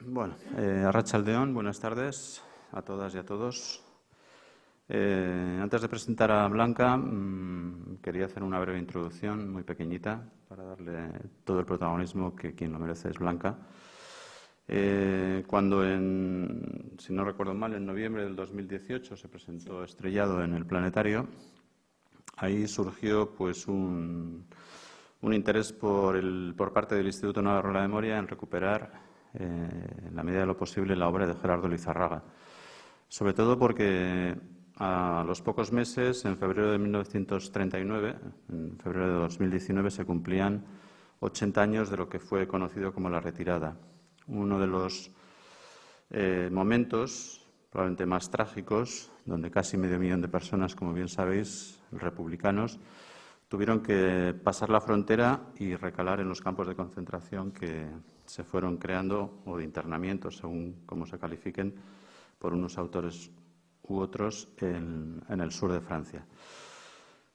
Bueno, Arratsaldeon, buenas tardes a todas y a todos. Antes de presentar a Blanca, quería hacer una breve introducción muy pequeñita para darle todo el protagonismo que quien lo merece es Blanca. Cuando, si no recuerdo mal, en noviembre del 2018 se presentó Estrellado en el Planetario, ahí surgió pues un interés por parte del Instituto Navarro de la Memoria en recuperar, en la medida de lo posible, la obra de Gerardo Lizarraga. Sobre todo porque a los pocos meses, en febrero de 1939, en febrero de 2019, se cumplían 80 años de lo que fue conocido como la Retirada. Uno de los momentos probablemente más trágicos, donde casi medio millón de personas, como bien sabéis, republicanos, tuvieron que pasar la frontera y recalar en los campos de concentración que se fueron creando, o de internamiento, según cómo se califiquen, por unos autores u otros en el sur de Francia.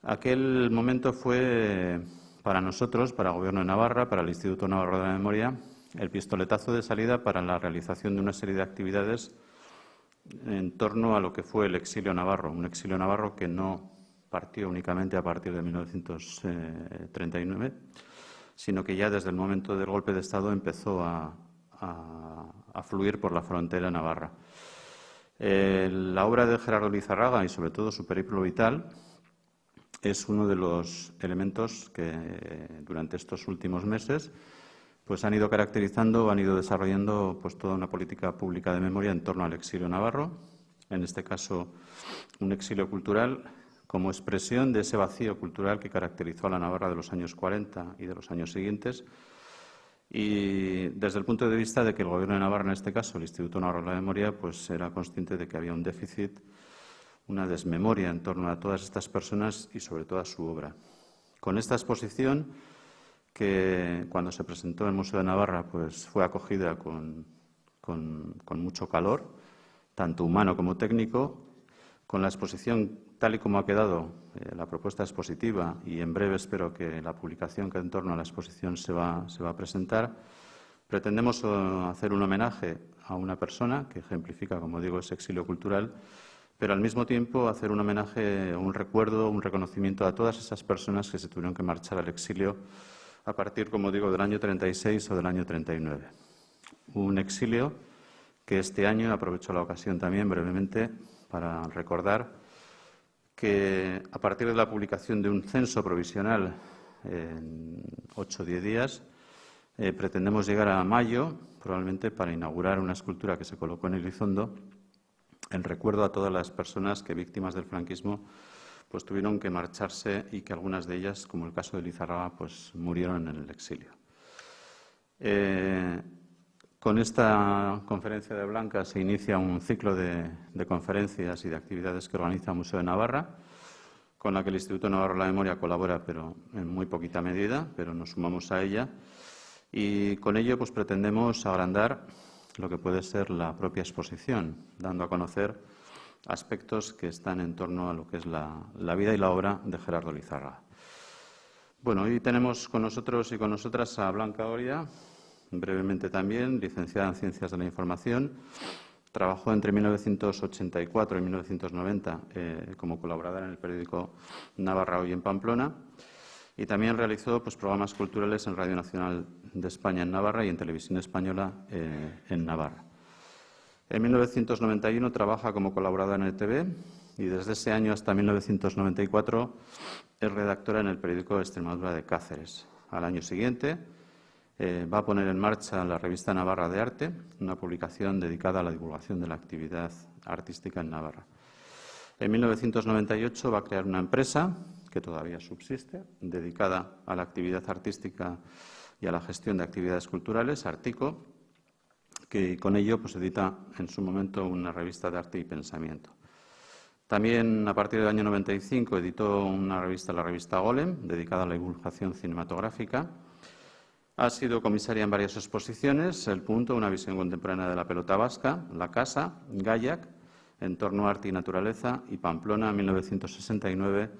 Aquel momento fue para nosotros, para el Gobierno de Navarra, para el Instituto Navarro de la Memoria, el pistoletazo de salida para la realización de una serie de actividades en torno a lo que fue el exilio navarro, un exilio navarro que no partió únicamente a partir de 1939, sino que ya desde el momento del golpe de Estado empezó a fluir por la frontera navarra. La obra de Gerardo Lizarraga y sobre todo su periplo vital es uno de los elementos que durante estos últimos meses pues han ido caracterizando, han ido desarrollando pues toda una política pública de memoria en torno al exilio navarro, en este caso un exilio cultural como expresión de ese vacío cultural que caracterizó a la Navarra de los años 40 y de los años siguientes, y desde el punto de vista de que el Gobierno de Navarra, en este caso el Instituto Navarro de la Memoria, pues era consciente de que había un déficit, una desmemoria en torno a todas estas personas y sobre todo a su obra. Con esta exposición, que cuando se presentó en el Museo de Navarra pues fue acogida con mucho calor, tanto humano como técnico, con la exposición tal y como ha quedado, la propuesta expositiva, y en breve espero que la publicación que en torno a la exposición se va a presentar, pretendemos hacer un homenaje a una persona que ejemplifica, como digo, ese exilio cultural, pero al mismo tiempo hacer un homenaje, un recuerdo, un reconocimiento a todas esas personas que se tuvieron que marchar al exilio a partir, como digo, del año 36 o del año 39. Un exilio que este año, aprovecho la ocasión también brevemente para recordar que a partir de la publicación de un censo provisional en 8 o 10 días, pretendemos llegar a mayo, probablemente para inaugurar una escultura que se colocó en Elizondo en recuerdo a todas las personas que, víctimas del franquismo, pues tuvieron que marcharse y que algunas de ellas, como el caso de Lizarraga, pues murieron en el exilio. Con esta conferencia de Blanca se inicia un ciclo de conferencias y de actividades que organiza el Museo de Navarra, con la que el Instituto Navarro de la Memoria colabora, pero en muy poquita medida, pero nos sumamos a ella. Y con ello pues pretendemos agrandar lo que puede ser la propia exposición, dando a conocer aspectos que están en torno a lo que es la vida y la obra de Gerardo Lizarraga. Bueno, hoy tenemos con nosotros y con nosotras a Blanca Oria, brevemente también, licenciada en Ciencias de la Información. Trabajó entre 1984 y 1990 como colaboradora en el periódico Navarra Hoy en Pamplona, y también realizó pues, programas culturales en Radio Nacional de España en Navarra y en Televisión Española en Navarra. En 1991 trabaja como colaboradora en ETV y desde ese año hasta 1994 es redactora en el periódico Extremadura de Cáceres. Al año siguiente va a poner en marcha la revista Navarra de Arte, una publicación dedicada a la divulgación de la actividad artística en Navarra. En 1998 va a crear una empresa, que todavía subsiste, dedicada a la actividad artística y a la gestión de actividades culturales, Artico, que con ello pues, edita en su momento una revista de arte y pensamiento. También, a partir del año 95, editó una revista, la revista Golem, dedicada a la divulgación cinematográfica. Ha sido comisaria en varias exposiciones: El Punto, una visión contemporánea de la pelota vasca; La Casa, Gaiac, Entorno, arte y naturaleza; y Pamplona, 1969,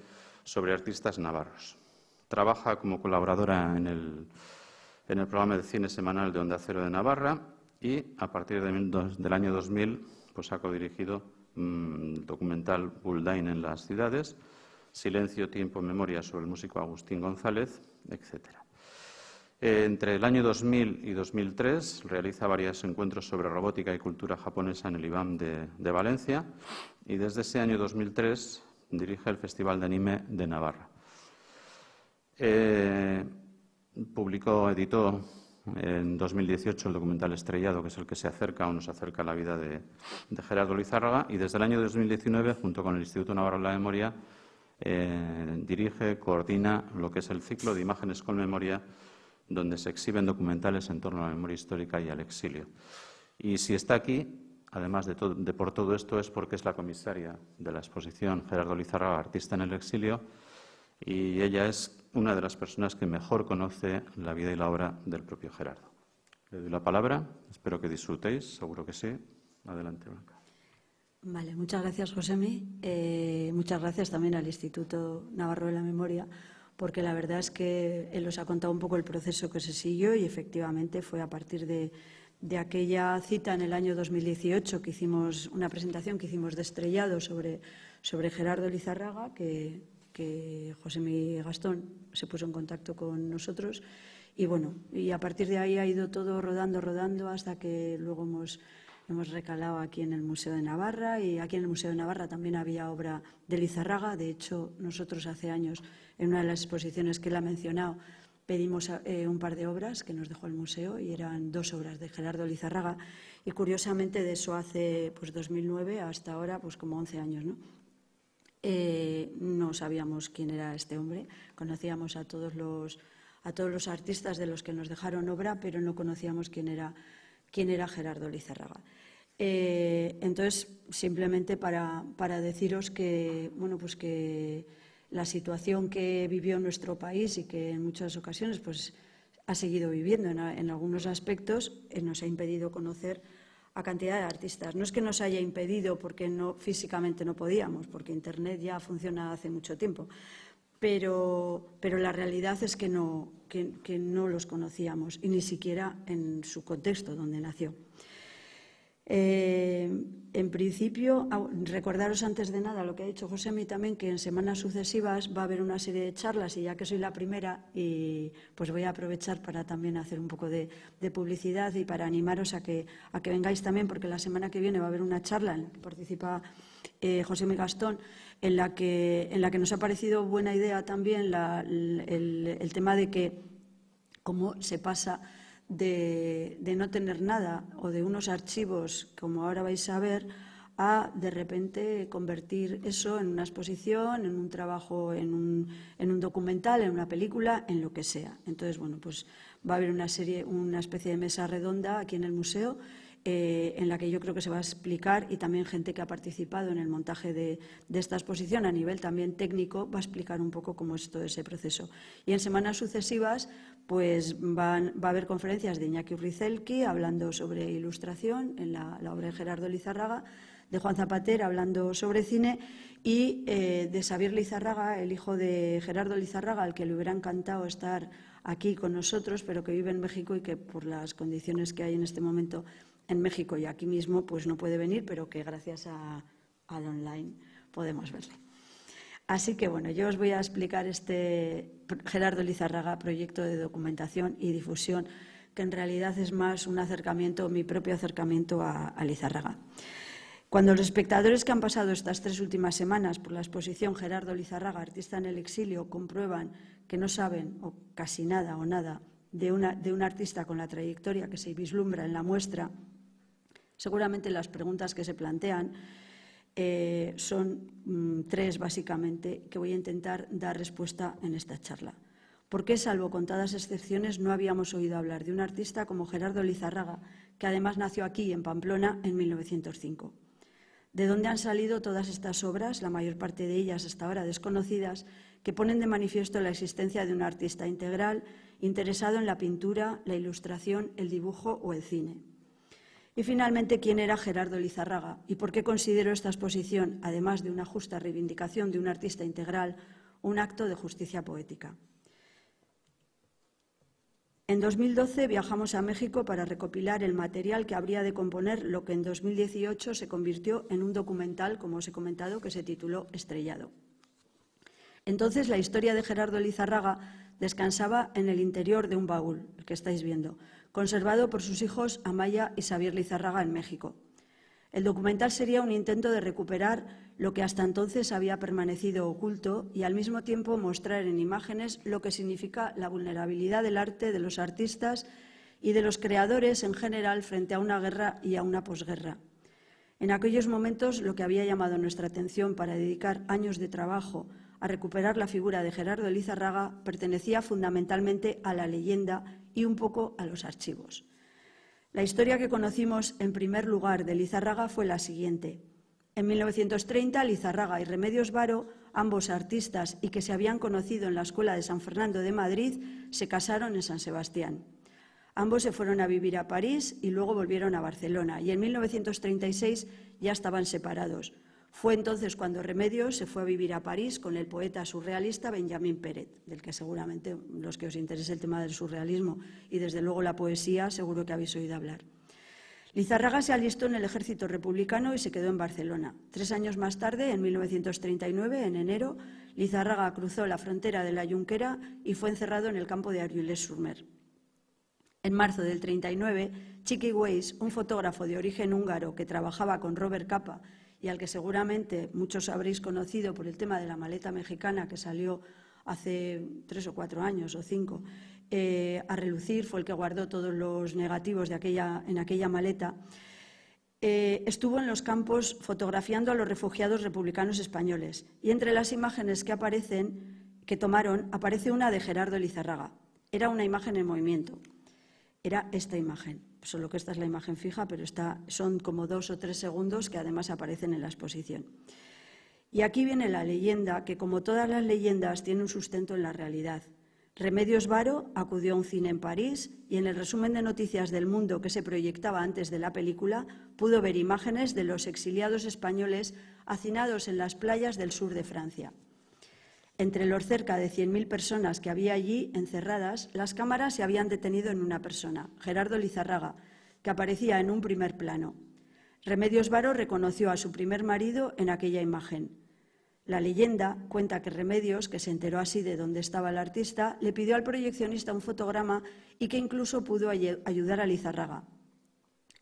sobre artistas navarros. Trabaja como colaboradora en el programa de cine semanal de Onda Cero de Navarra y a partir del año 2000 pues ha codirigido el documental Buldain en las ciudades, Silencio, tiempo, memoria sobre el músico Agustín González, etcétera. Entre el año 2000 y 2003 realiza varios encuentros sobre robótica y cultura japonesa en el IBAM de Valencia y desde ese año 2003 dirige el Festival de Anime de Navarra. Editó en 2018 el documental Estrellado, que es el que se acerca o nos acerca a la vida de Gerardo Lizárraga, y desde el año 2019, junto con el Instituto Navarro de la Memoria, dirige, coordina lo que es el ciclo de imágenes con memoria, donde se exhiben documentales en torno a la memoria histórica y al exilio. Y si está aquí, además de por todo esto, es porque es la comisaria de la exposición Gerardo Lizárraga, artista en el exilio, y ella es una de las personas que mejor conoce la vida y la obra del propio Gerardo. Le doy la palabra, espero que disfrutéis, seguro que sí. Adelante, Blanca. Vale, muchas gracias, Josemi. Muchas gracias también al Instituto Navarro de la Memoria, porque la verdad es que él os ha contado un poco el proceso que se siguió y efectivamente fue a partir de aquella cita en el año 2018 que hicimos una presentación que hicimos de Estrellado sobre Gerardo Lizárraga, que Josemi Gastón se puso en contacto con nosotros y bueno, y a partir de ahí ha ido todo rodando hasta que luego hemos recalado aquí en el Museo de Navarra, y aquí en el Museo de Navarra también había obra de Lizárraga. De hecho, nosotros hace años, en una de las exposiciones que él ha mencionado, pedimos un par de obras que nos dejó el museo y eran 2 obras de Gerardo Lizárraga, y curiosamente de eso hace 2009 hasta ahora como 11 años, ¿no? No sabíamos quién era este hombre, conocíamos a todos los artistas de los que nos dejaron obra, pero no conocíamos quién era Gerardo Lizárraga. Entonces, simplemente para deciros que, bueno, pues que la situación que vivió nuestro país y que en muchas ocasiones pues ha seguido viviendo en algunos aspectos, nos ha impedido conocer a cantidad de artistas. No es que nos haya impedido porque físicamente no podíamos, porque Internet ya funciona hace mucho tiempo, pero la realidad es que no los conocíamos, y ni siquiera en su contexto donde nació. En principio, recordaros antes de nada lo que ha dicho Josemi también, que en semanas sucesivas va a haber una serie de charlas, y ya que soy la primera, y pues voy a aprovechar para también hacer un poco de publicidad y para animaros a que vengáis también, porque la semana que viene va a haber una charla en la que participa Josemi Gastón, en la que nos ha parecido buena idea también el tema de que cómo se pasa de no tener nada o de unos archivos, como ahora vais a ver, a de repente convertir eso en una exposición, en un trabajo, en un documental, en una película, en lo que sea. Entonces, bueno, pues va a haber una especie de mesa redonda aquí en el museo, en la que yo creo que se va a explicar, y también gente que ha participado en el montaje de esta exposición a nivel también técnico va a explicar un poco cómo es todo ese proceso. Y en semanas sucesivas pues va a haber conferencias de Iñaki Urrizelki hablando sobre ilustración en la obra de Gerardo Lizárraga, de Juan Zapater hablando sobre cine, y de Xavier Lizárraga, el hijo de Gerardo Lizárraga, al que le hubiera encantado estar aquí con nosotros, pero que vive en México y que por las condiciones que hay en este momento en México y aquí mismo pues no puede venir, pero que gracias al online podemos verle. Así que bueno, yo os voy a explicar este Gerardo Lizárraga, proyecto de documentación y difusión, que en realidad es más un acercamiento, mi propio acercamiento a Lizárraga. Cuando los espectadores que han pasado estas 3 últimas semanas por la exposición Gerardo Lizárraga, artista en el exilio, comprueban que no saben o casi nada o nada de un artista con la trayectoria que se vislumbra en la muestra, seguramente las preguntas que se plantean son 3 básicamente, que voy a intentar dar respuesta en esta charla. ¿Por qué, salvo contadas excepciones, no habíamos oído hablar de un artista como Gerardo Lizárraga, que además nació aquí, en Pamplona, en 1905? ¿De dónde han salido todas estas obras, la mayor parte de ellas hasta ahora desconocidas, que ponen de manifiesto la existencia de un artista integral interesado en la pintura, la ilustración, el dibujo o el cine? Y finalmente, ¿quién era Gerardo Lizárraga y por qué considero esta exposición, además de una justa reivindicación de un artista integral, un acto de justicia poética? En 2012 viajamos a México para recopilar el material que habría de componer lo que en 2018 se convirtió en un documental, como os he comentado, que se tituló Estrellado. Entonces, la historia de Gerardo Lizarraga descansaba en el interior de un baúl, el que estáis viendo, conservado por sus hijos Amaya y Xavier Lizarraga en México. El documental sería un intento de recuperar lo que hasta entonces había permanecido oculto y al mismo tiempo mostrar en imágenes lo que significa la vulnerabilidad del arte, de los artistas y de los creadores en general frente a una guerra y a una posguerra. En aquellos momentos, lo que había llamado nuestra atención para dedicar años de trabajo a recuperar la figura de Gerardo Lizarraga pertenecía fundamentalmente a la leyenda y un poco a los archivos. La historia que conocimos en primer lugar de Lizarraga fue la siguiente. En 1930, Lizarraga y Remedios Varo, ambos artistas y que se habían conocido en la Escuela de San Fernando de Madrid, se casaron en San Sebastián. Ambos se fueron a vivir a París y luego volvieron a Barcelona y en 1936 ya estaban separados. Fue entonces cuando Remedios se fue a vivir a París con el poeta surrealista Benjamín Pérez, del que seguramente los que os interese el tema del surrealismo y desde luego la poesía seguro que habéis oído hablar. Lizarraga se alistó en el ejército republicano y se quedó en Barcelona. 3 años más tarde, en 1939, en enero, Lizarraga cruzó la frontera de la Junquera y fue encerrado en el campo de Argelès-sur-Mer. En marzo del 39, Chiqui Weiss, un fotógrafo de origen húngaro que trabajaba con Robert Capa y al que seguramente muchos habréis conocido por el tema de la maleta mexicana que salió hace 3 o 4 años o 5, a relucir, fue el que guardó todos los negativos en aquella maleta, estuvo en los campos fotografiando a los refugiados republicanos españoles y entre las imágenes que tomaron aparece una de Gerardo Lizarraga. Era una imagen en movimiento. Era esta imagen, solo que esta es la imagen fija, pero son como 2 o 3 segundos que además aparecen en la exposición. Y aquí viene la leyenda, que como todas las leyendas tiene un sustento en la realidad. Remedios Varo acudió a un cine en París y en el resumen de noticias del Mundo que se proyectaba antes de la película pudo ver imágenes de los exiliados españoles hacinados en las playas del sur de Francia. Entre los cerca de 100.000 personas que había allí encerradas, las cámaras se habían detenido en una persona, Gerardo Lizarraga, que aparecía en un primer plano. Remedios Varo reconoció a su primer marido en aquella imagen. La leyenda cuenta que Remedios, que se enteró así de dónde estaba el artista, le pidió al proyeccionista un fotograma y que incluso pudo ayudar a Lizarraga.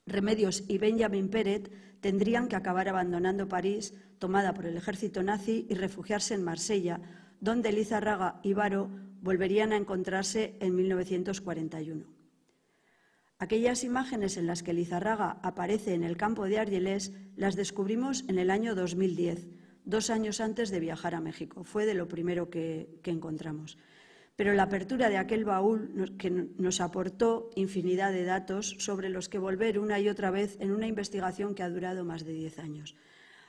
Remedios y Benjamín Pérez tendrían que acabar abandonando París, tomada por el ejército nazi, y refugiarse en Marsella, donde Lizarraga y Varo volverían a encontrarse en 1941. Aquellas imágenes en las que Lizarraga aparece en el campo de Argelès las descubrimos en el año 2010, 2 años antes de viajar a México. Fue de lo primero que encontramos. Pero la apertura de aquel baúl que nos aportó infinidad de datos sobre los que volver una y otra vez en una investigación que ha durado más de 10 años.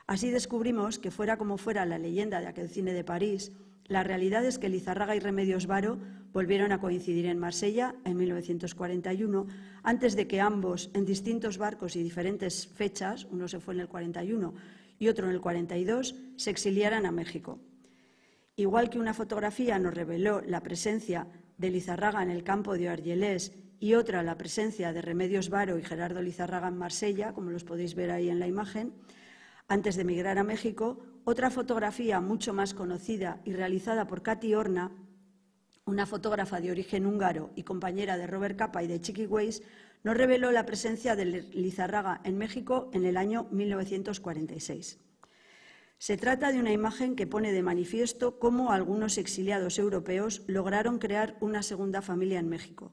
Así descubrimos que fuera como fuera la leyenda de aquel cine de París, la realidad es que Lizarraga y Remedios Varo volvieron a coincidir en Marsella en 1941, antes de que ambos, en distintos barcos y diferentes fechas, uno se fue en el 41 y otro en el 42, se exiliaran a México. Igual que una fotografía nos reveló la presencia de Lizarraga en el campo de Argelès y otra la presencia de Remedios Varo y Gerardo Lizarraga en Marsella, como los podéis ver ahí en la imagen, antes de emigrar a México, otra fotografía mucho más conocida y realizada por Katy Horna, una fotógrafa de origen húngaro y compañera de Robert Capa y de Chiqui Weiss, nos reveló la presencia de Lizarraga en México en el año 1946. Se trata de una imagen que pone de manifiesto cómo algunos exiliados europeos lograron crear una segunda familia en México.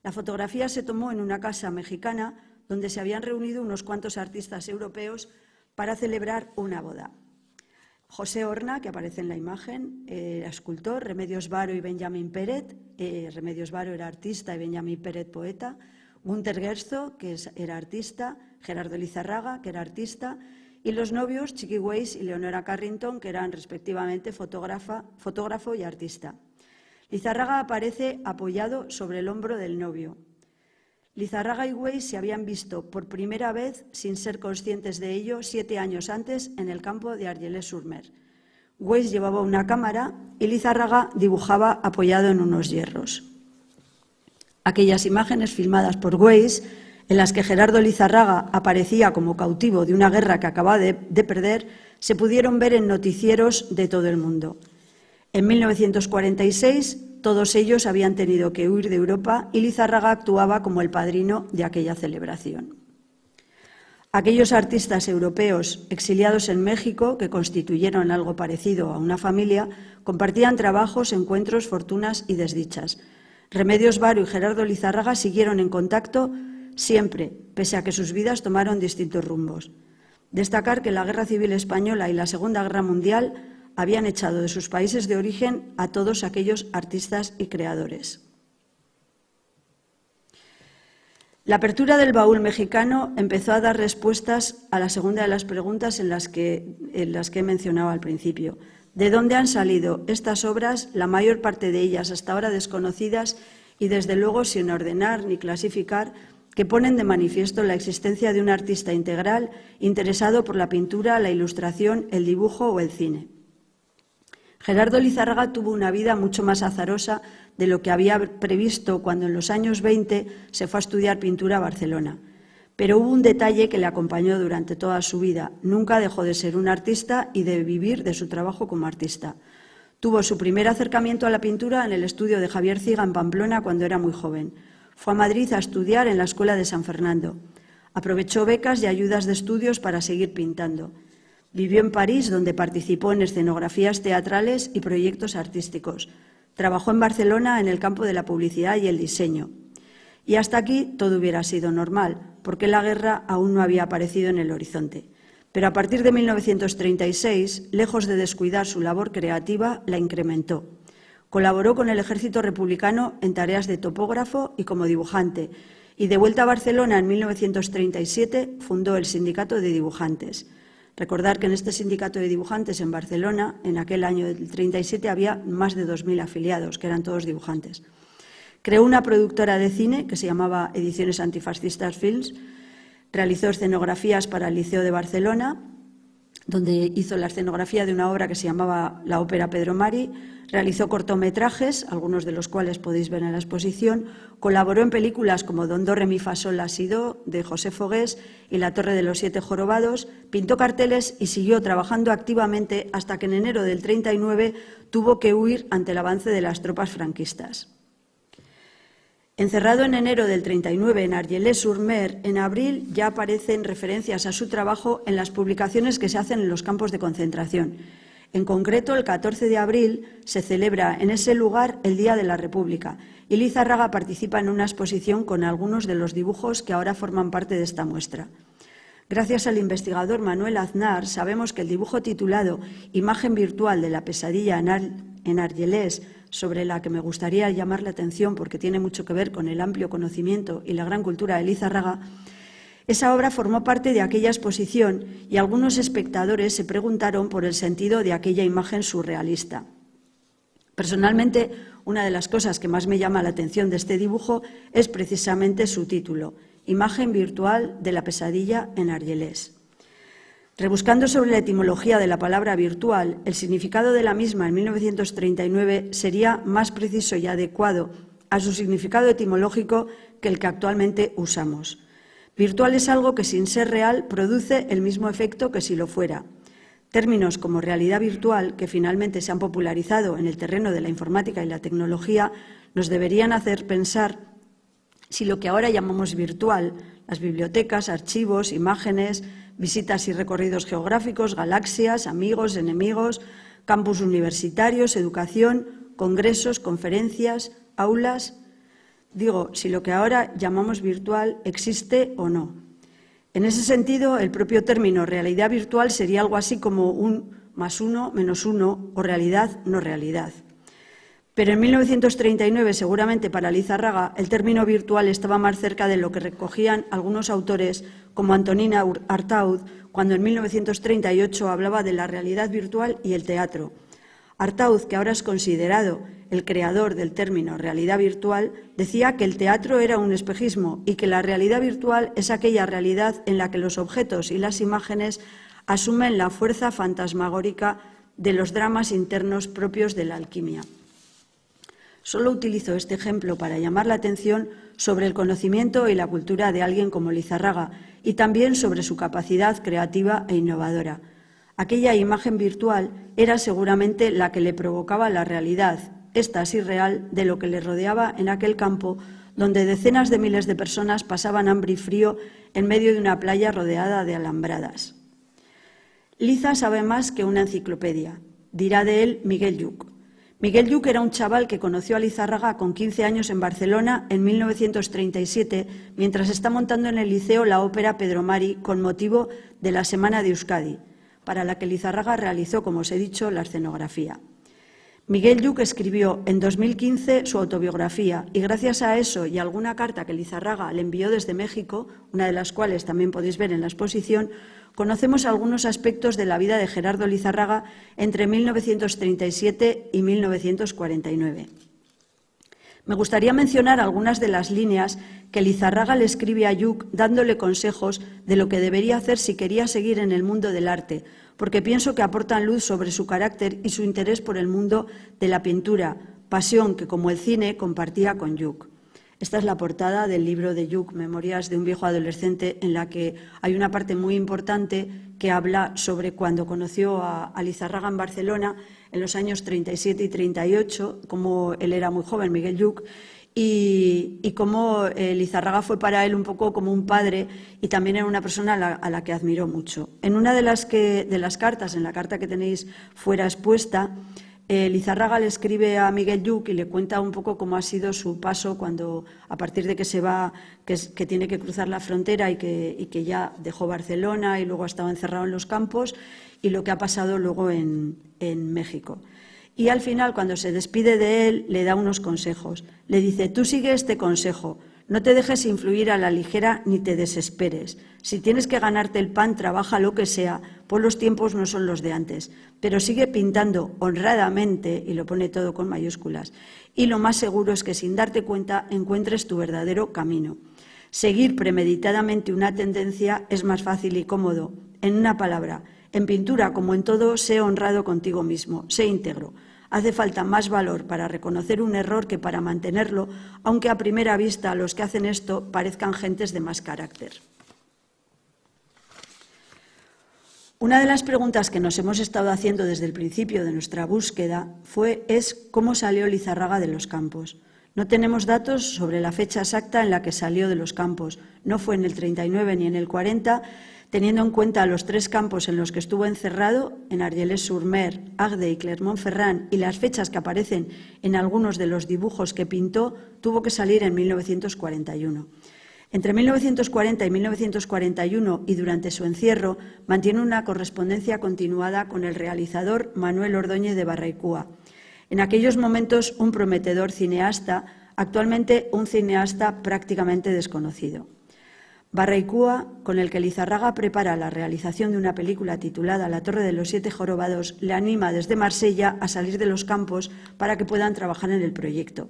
La fotografía se tomó en una casa mexicana donde se habían reunido unos cuantos artistas europeos para celebrar una boda. José Horna, que aparece en la imagen, era escultor, Remedios Varo y Benjamín Pérez, Remedios Varo era artista y Benjamín Pérez poeta, Günter Guerzo, que era artista, Gerardo Lizarraga, que era artista, y los novios, Chiqui Weiss y Leonora Carrington, que eran respectivamente fotógrafo y artista. Lizarraga aparece apoyado sobre el hombro del novio. Lizarraga y Weiss se habían visto por primera vez, sin ser conscientes de ello, 7 años antes en el campo de Argelès-sur-Mer. Weiss llevaba una cámara y Lizarraga dibujaba apoyado en unos hierros. Aquellas imágenes filmadas por Weiss, en las que Gerardo Lizarraga aparecía como cautivo de una guerra que acababa de perder, se pudieron ver en noticieros de todo el mundo. En 1946, todos ellos habían tenido que huir de Europa y Lizarraga actuaba como el padrino de aquella celebración. Aquellos artistas europeos exiliados en México, que constituyeron algo parecido a una familia, compartían trabajos, encuentros, fortunas y desdichas. Remedios Varo y Gerardo Lizarraga siguieron en contacto siempre, pese a que sus vidas tomaron distintos rumbos. Destacar que la Guerra Civil Española y la Segunda Guerra Mundial habían echado de sus países de origen a todos aquellos artistas y creadores. La apertura del baúl mexicano empezó a dar respuestas a la segunda de las preguntas en las que he mencionado al principio. ¿De dónde han salido estas obras, la mayor parte de ellas hasta ahora desconocidas y, desde luego, sin ordenar ni clasificar, que ponen de manifiesto la existencia de un artista integral interesado por la pintura, la ilustración, el dibujo o el cine? Gerardo Lizarraga tuvo una vida mucho más azarosa de lo que había previsto cuando en los años 20 se fue a estudiar pintura a Barcelona. Pero hubo un detalle que le acompañó durante toda su vida. Nunca dejó de ser un artista y de vivir de su trabajo como artista. Tuvo su primer acercamiento a la pintura en el estudio de Javier Ciga en Pamplona cuando era muy joven. Fue a Madrid a estudiar en la Escuela de San Fernando. Aprovechó becas y ayudas de estudios para seguir pintando. Vivió en París, donde participó en escenografías teatrales y proyectos artísticos. Trabajó en Barcelona en el campo de la publicidad y el diseño. Y hasta aquí todo hubiera sido normal, porque la guerra aún no había aparecido en el horizonte. Pero a partir de 1936, lejos de descuidar su labor creativa, la incrementó. Colaboró con el Ejército Republicano en tareas de topógrafo y como dibujante, y de vuelta a Barcelona en 1937 fundó el Sindicato de Dibujantes. Recordar que en este sindicato de dibujantes en Barcelona, en aquel año del 37, había más de 2.000 afiliados, que eran todos dibujantes. Creó una productora de cine que se llamaba Ediciones Antifascistas Films, realizó escenografías para el Liceo de Barcelona, donde hizo la escenografía de una obra que se llamaba La Ópera Pedro Mari, realizó cortometrajes, algunos de los cuales podéis ver en la exposición, colaboró en películas como Don Do, Re, Mi, Fa, Sol, La, Si, Do, de José Fogués y La Torre de los Siete Jorobados, pintó carteles y siguió trabajando activamente hasta que en enero del 39 tuvo que huir ante el avance de las tropas franquistas. Encerrado en enero del 39 en Argelès-sur-Mer, en abril ya aparecen referencias a su trabajo en las publicaciones que se hacen en los campos de concentración. En concreto, el 14 de abril se celebra en ese lugar el Día de la República y Lizarraga participa en una exposición con algunos de los dibujos que ahora forman parte de esta muestra. Gracias al investigador Manuel Aznar, sabemos que el dibujo titulado Imagen virtual de la pesadilla en Argelès, sobre la que me gustaría llamar la atención porque tiene mucho que ver con el amplio conocimiento y la gran cultura de Lizarraga, esa obra formó parte de aquella exposición y algunos espectadores se preguntaron por el sentido de aquella imagen surrealista. Personalmente, una de las cosas que más me llama la atención de este dibujo es precisamente su título, Imagen virtual de la pesadilla en Argelès. Rebuscando sobre la etimología de la palabra virtual, el significado de la misma en 1939 sería más preciso y adecuado a su significado etimológico que el que actualmente usamos. Virtual es algo que, sin ser real, produce el mismo efecto que si lo fuera. Términos como realidad virtual, que finalmente se han popularizado en el terreno de la informática y la tecnología, nos deberían hacer pensar si lo que ahora llamamos virtual, las bibliotecas, archivos, imágenes, visitas y recorridos geográficos, galaxias, amigos, enemigos, campus universitarios, educación, congresos, conferencias, aulas. Digo, si lo que ahora llamamos virtual existe o no. En ese sentido, el propio término realidad virtual sería algo así como un +1, -1 o realidad no realidad. Pero en 1939, seguramente para Lizarraga, el término virtual estaba más cerca de lo que recogían algunos autores como Antonín Artaud, cuando en 1938 hablaba de la realidad virtual y el teatro. Artaud, que ahora es considerado el creador del término realidad virtual, decía que el teatro era un espejismo y que la realidad virtual es aquella realidad en la que los objetos y las imágenes asumen la fuerza fantasmagórica de los dramas internos propios de la alquimia. Solo utilizo este ejemplo para llamar la atención sobre el conocimiento y la cultura de alguien como Lizarraga y también sobre su capacidad creativa e innovadora. Aquella imagen virtual era seguramente la que le provocaba la realidad, esta sí real, de lo que le rodeaba en aquel campo donde decenas de miles de personas pasaban hambre y frío en medio de una playa rodeada de alambradas. Liza sabe más que una enciclopedia, dirá de él Miguel Lluch. Miguel Lluch era un chaval que conoció a Lizarraga con 15 años en Barcelona en 1937, mientras está montando en el liceo la ópera Pedro Mari con motivo de la Semana de Euskadi, para la que Lizarraga realizó, como os he dicho, la escenografía. Miguel Lluch escribió en 2015 su autobiografía y gracias a eso y a alguna carta que Lizarraga le envió desde México, una de las cuales también podéis ver en la exposición, conocemos algunos aspectos de la vida de Gerardo Lizarraga entre 1937 y 1949. Me gustaría mencionar algunas de las líneas que Lizarraga le escribe a Lluch dándole consejos de lo que debería hacer si quería seguir en el mundo del arte, porque pienso que aportan luz sobre su carácter y su interés por el mundo de la pintura, pasión que, como el cine, compartía con Lluch. Esta es la portada del libro de Lluch, Memorias de un viejo adolescente, en la que hay una parte muy importante que habla sobre cuando conoció a Lizarraga en Barcelona en los años 37 y 38, como él era muy joven, Miguel Lluch, y cómo Lizarraga fue para él un poco como un padre y también era una persona a la que admiró mucho. En una de las cartas, en la carta que tenéis fuera expuesta, Lizarraga le escribe a Miguel Lluch y le cuenta un poco cómo ha sido su paso cuando, a partir de que se va, que tiene que cruzar la frontera y que ya dejó Barcelona y luego ha estado encerrado en los campos y lo que ha pasado luego en México. Y al final, cuando se despide de él, le da unos consejos. Le dice, tú sigue este consejo, no te dejes influir a la ligera ni te desesperes. Si tienes que ganarte el pan, trabaja lo que sea, pues los tiempos no son los de antes. Pero sigue pintando honradamente, y lo pone todo con mayúsculas. Y lo más seguro es que sin darte cuenta encuentres tu verdadero camino. Seguir premeditadamente una tendencia es más fácil y cómodo. En una palabra, en pintura como en todo, sé honrado contigo mismo, sé íntegro. Hace falta más valor para reconocer un error que para mantenerlo, aunque a primera vista los que hacen esto parezcan gentes de más carácter. Una de las preguntas que nos hemos estado haciendo desde el principio de nuestra búsqueda es cómo salió Lizarraga de los campos. No tenemos datos sobre la fecha exacta en la que salió de los campos. No fue en el 39 ni en el 40, teniendo en cuenta los 3 campos en los que estuvo encerrado, en Argelès-sur-Mer, Agde y Clermont-Ferrand, y las fechas que aparecen en algunos de los dibujos que pintó, tuvo que salir en 1941. Entre 1940 y 1941 y durante su encierro, mantiene una correspondencia continuada con el realizador Manuel Ordóñez de Barraicúa. En aquellos momentos, un prometedor cineasta, actualmente un cineasta prácticamente desconocido. Barraicúa, con el que Lizarraga prepara la realización de una película titulada La Torre de los 7 Jorobados, le anima desde Marsella a salir de los campos para que puedan trabajar en el proyecto.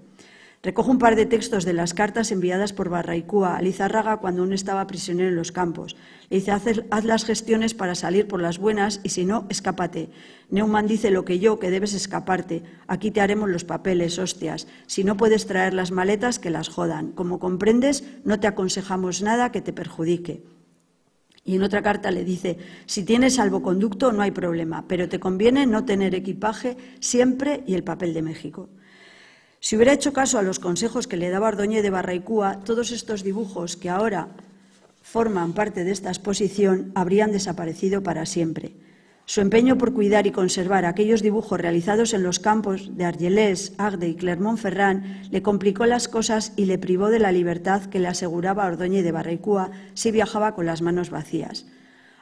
Recoge un par de textos de las cartas enviadas por Barraicúa a Lizarraga cuando aún estaba prisionero en los campos. Le dice, haz las gestiones para salir por las buenas y si no, escápate. Neumann dice lo que debes escaparte. Aquí te haremos los papeles, hostias. Si no puedes traer las maletas, que las jodan. Como comprendes, no te aconsejamos nada que te perjudique. Y en otra carta le dice, si tienes salvoconducto no hay problema, pero te conviene no tener equipaje siempre y el papel de México. Si hubiera hecho caso a los consejos que le daba Ordóñez de Barraicúa, todos estos dibujos que ahora forman parte de esta exposición habrían desaparecido para siempre. Su empeño por cuidar y conservar aquellos dibujos realizados en los campos de Argelès, Agde y Clermont-Ferrand le complicó las cosas y le privó de la libertad que le aseguraba Ordóñez de Barraicúa si viajaba con las manos vacías.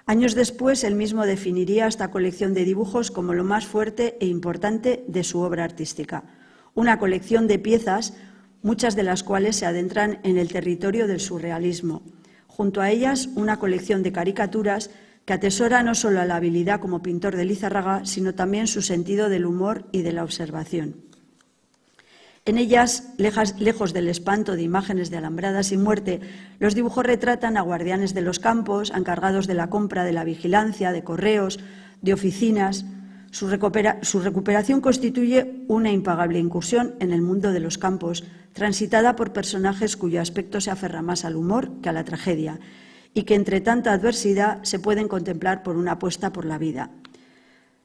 Años después, él mismo definiría esta colección de dibujos como lo más fuerte e importante de su obra artística. Una colección de piezas, muchas de las cuales se adentran en el territorio del surrealismo. Junto a ellas, una colección de caricaturas que atesora no solo la habilidad como pintor de Lizarraga, sino también su sentido del humor y de la observación. En ellas, lejos del espanto de imágenes de alambradas y muerte, los dibujos retratan a guardianes de los campos, encargados de la compra, de la vigilancia, de correos, de oficinas. Su recuperación constituye una impagable incursión en el mundo de los campos, transitada por personajes cuyo aspecto se aferra más al humor que a la tragedia, y que entre tanta adversidad se pueden contemplar por una apuesta por la vida.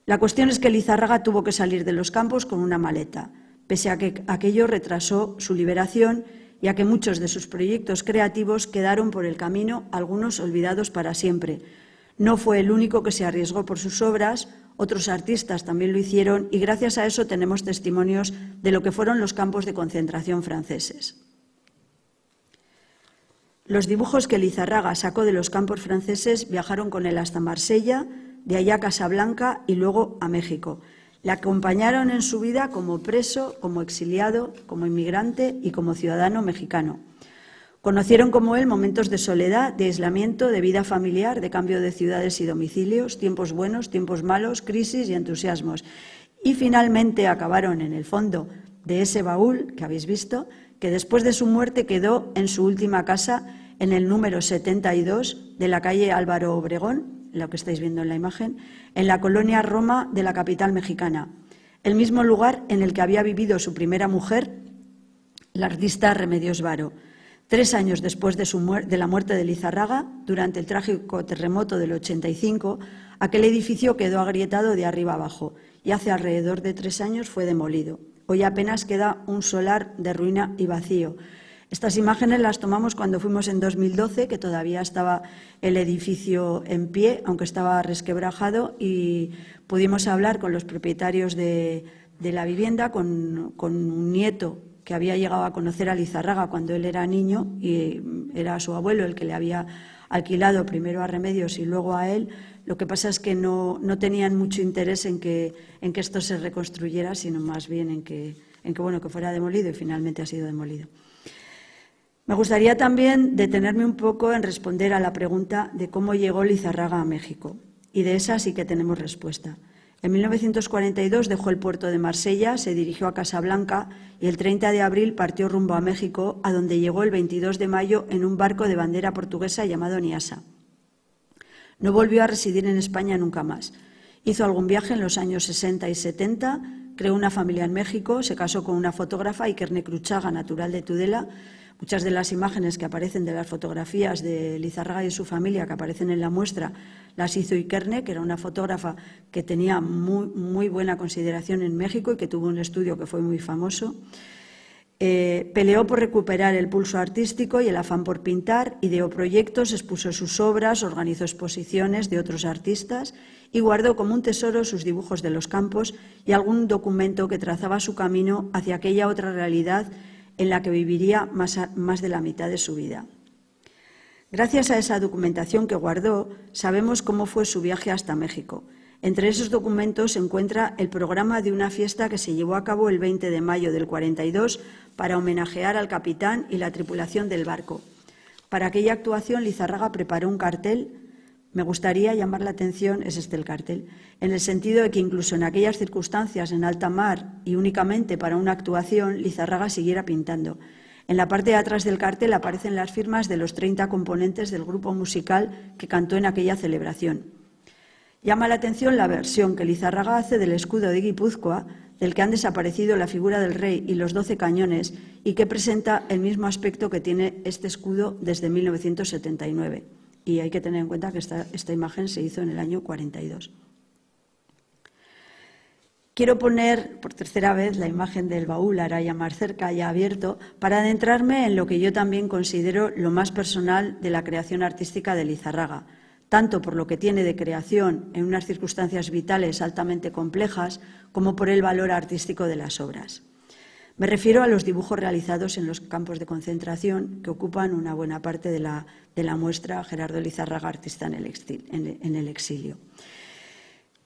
La cuestión es que Lizárraga tuvo que salir de los campos con una maleta, pese a que aquello retrasó su liberación y a que muchos de sus proyectos creativos quedaron por el camino, algunos olvidados para siempre. No fue el único que se arriesgó por sus obras, otros artistas también lo hicieron y gracias a eso tenemos testimonios de lo que fueron los campos de concentración franceses. Los dibujos que Lizárraga sacó de los campos franceses viajaron con él hasta Marsella, de allá a Casablanca y luego a México. Le acompañaron en su vida como preso, como exiliado, como inmigrante y como ciudadano mexicano. Conocieron como él momentos de soledad, de aislamiento, de vida familiar, de cambio de ciudades y domicilios, tiempos buenos, tiempos malos, crisis y entusiasmos. Y finalmente acabaron en el fondo de ese baúl que habéis visto, que después de su muerte quedó en su última casa, en el número 72 de la calle Álvaro Obregón, lo que estáis viendo en la imagen, en la colonia Roma de la capital mexicana, el mismo lugar en el que había vivido su primera mujer, la artista Remedios Varo. 3 años después de la muerte de Lizárraga, durante el trágico terremoto del 85, aquel edificio quedó agrietado de arriba abajo y hace alrededor de 3 años fue demolido. Hoy apenas queda un solar de ruina y vacío. Estas imágenes las tomamos cuando fuimos en 2012, que todavía estaba el edificio en pie, aunque estaba resquebrajado, y pudimos hablar con los propietarios de la vivienda, con un nieto que había llegado a conocer a Lizárraga cuando él era niño y era su abuelo el que le había alquilado primero a Remedios y luego a él. Lo que pasa es que no tenían mucho interés en que esto se reconstruyera, sino más bien en que fuera demolido, y finalmente ha sido demolido. Me gustaría también detenerme un poco en responder a la pregunta de cómo llegó Lizárraga a México, y de esa sí que tenemos respuesta. En 1942 dejó el puerto de Marsella, se dirigió a Casablanca y el 30 de abril partió rumbo a México, a donde llegó el 22 de mayo en un barco de bandera portuguesa llamado Niasa. No volvió a residir en España nunca más. Hizo algún viaje en los años 60 y 70, creó una familia en México, se casó con una fotógrafa, Ikerne Cruchaga, natural de Tudela. Muchas de las imágenes que aparecen de las fotografías de Lizárraga y su familia que aparecen en la muestra las hizo Ikerne, que era una fotógrafa que tenía muy buena consideración en México y que tuvo un estudio que fue muy famoso. Peleó por recuperar el pulso artístico y el afán por pintar, ideó proyectos, expuso sus obras, organizó exposiciones de otros artistas y guardó como un tesoro sus dibujos de los campos y algún documento que trazaba su camino hacia aquella otra realidad en la que viviría más de la mitad de su vida. Gracias a esa documentación que guardó, sabemos cómo fue su viaje hasta México. Entre esos documentos se encuentra el programa de una fiesta que se llevó a cabo el 20 de mayo del 42 para homenajear al capitán y la tripulación del barco. Para aquella actuación, Lizárraga preparó un cartel. Me gustaría llamar la atención, es este el cartel, en el sentido de que incluso en aquellas circunstancias en alta mar y únicamente para una actuación, Lizárraga siguiera pintando. En la parte de atrás del cartel aparecen las firmas de los 30 componentes del grupo musical que cantó en aquella celebración. Llama la atención la versión que Lizárraga hace del escudo de Guipúzcoa, del que han desaparecido la figura del rey y los 12 cañones, y que presenta el mismo aspecto que tiene este escudo desde 1979. Y hay que tener en cuenta que esta imagen se hizo en el año 42. Quiero poner por tercera vez la imagen del baúl, ahora ya más cerca, ya abierto, para adentrarme en lo que yo también considero lo más personal de la creación artística de Lizárraga, tanto por lo que tiene de creación en unas circunstancias vitales altamente complejas, como por el valor artístico de las obras. Me refiero a los dibujos realizados en los campos de concentración que ocupan una buena parte de la muestra Gerardo Lizárraga, artista en el exilio.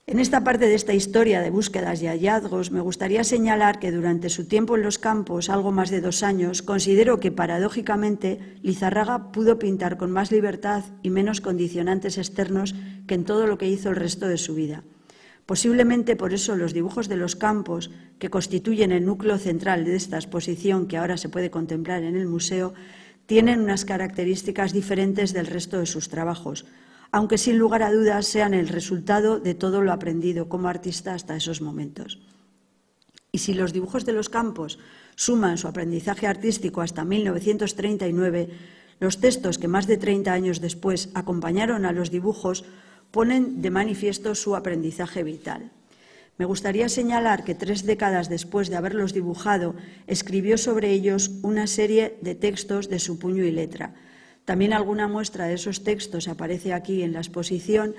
En esta parte de esta historia de búsquedas y hallazgos, me gustaría señalar que durante su tiempo en los campos, algo más de 2 años, considero que paradójicamente Lizárraga pudo pintar con más libertad y menos condicionantes externos que en todo lo que hizo el resto de su vida. Posiblemente por eso los dibujos de los campos, que constituyen el núcleo central de esta exposición que ahora se puede contemplar en el museo, tienen unas características diferentes del resto de sus trabajos, aunque sin lugar a dudas sean el resultado de todo lo aprendido como artista hasta esos momentos. Y si los dibujos de los campos suman su aprendizaje artístico hasta 1939, los textos que más de 30 años después acompañaron a los dibujos ponen de manifiesto su aprendizaje vital. Me gustaría señalar que 3 décadas después de haberlos dibujado, escribió sobre ellos una serie de textos de su puño y letra. También alguna muestra de esos textos aparece aquí en la exposición.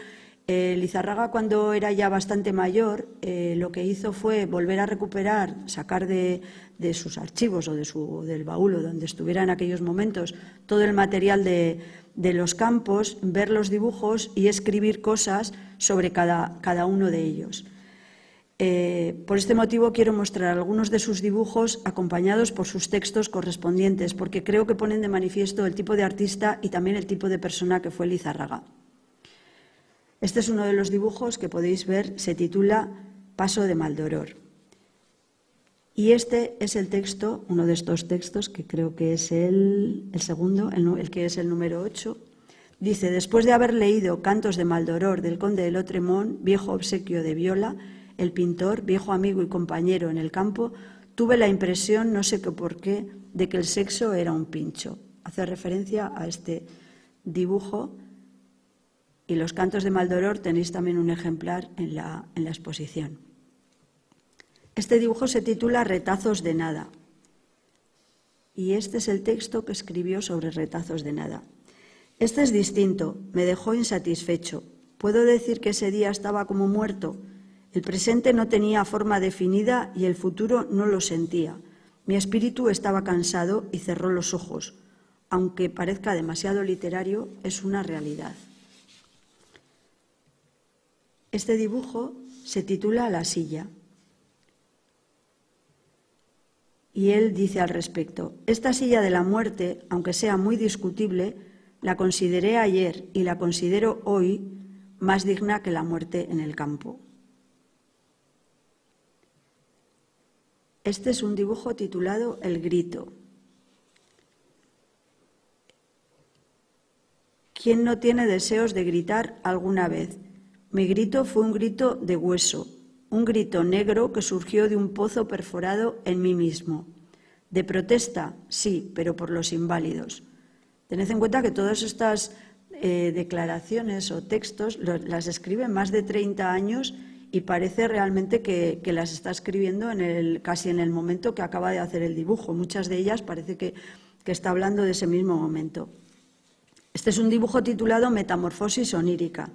Lizarraga, cuando era ya bastante mayor, lo que hizo fue volver a recuperar, sacar de sus archivos o del baúl o donde estuviera en aquellos momentos todo el material de los campos, ver los dibujos y escribir cosas sobre cada uno de ellos. Por este motivo quiero mostrar algunos de sus dibujos acompañados por sus textos correspondientes, porque creo que ponen de manifiesto el tipo de artista y también el tipo de persona que fue Lizarraga. Este es uno de los dibujos que podéis ver, se titula Paso de Maldoror. Y este es el texto, uno de estos textos, que creo que es el segundo, el que es el número 8. Dice: después de haber leído Cantos de Maldoror del conde de Lautréamont, viejo obsequio de Viola, el pintor, viejo amigo y compañero en el campo, tuve la impresión, no sé por qué, de que el sexo era un pincho. Hace referencia a este dibujo. Y los Cantos de Maldoror tenéis también un ejemplar en la exposición. Este dibujo se titula Retazos de nada. Y este es el texto que escribió sobre retazos de nada. Este es distinto, me dejó insatisfecho. Puedo decir que ese día estaba como muerto. El presente no tenía forma definida y el futuro no lo sentía. Mi espíritu estaba cansado y cerró los ojos. Aunque parezca demasiado literario, es una realidad. Este dibujo se titula La silla. Y él dice al respecto: esta silla de la muerte, aunque sea muy discutible, la consideré ayer y la considero hoy más digna que la muerte en el campo. Este es un dibujo titulado El grito. ¿Quién no tiene deseos de gritar alguna vez? Mi grito fue un grito de hueso, un grito negro que surgió de un pozo perforado en mí mismo. De protesta, sí, pero por los inválidos. Tened en cuenta que todas estas declaraciones o textos las escribe más de 30 años y parece realmente que las está escribiendo casi en el momento que acaba de hacer el dibujo. Muchas de ellas parece que está hablando de ese mismo momento. Este es un dibujo titulado Metamorfosis onírica.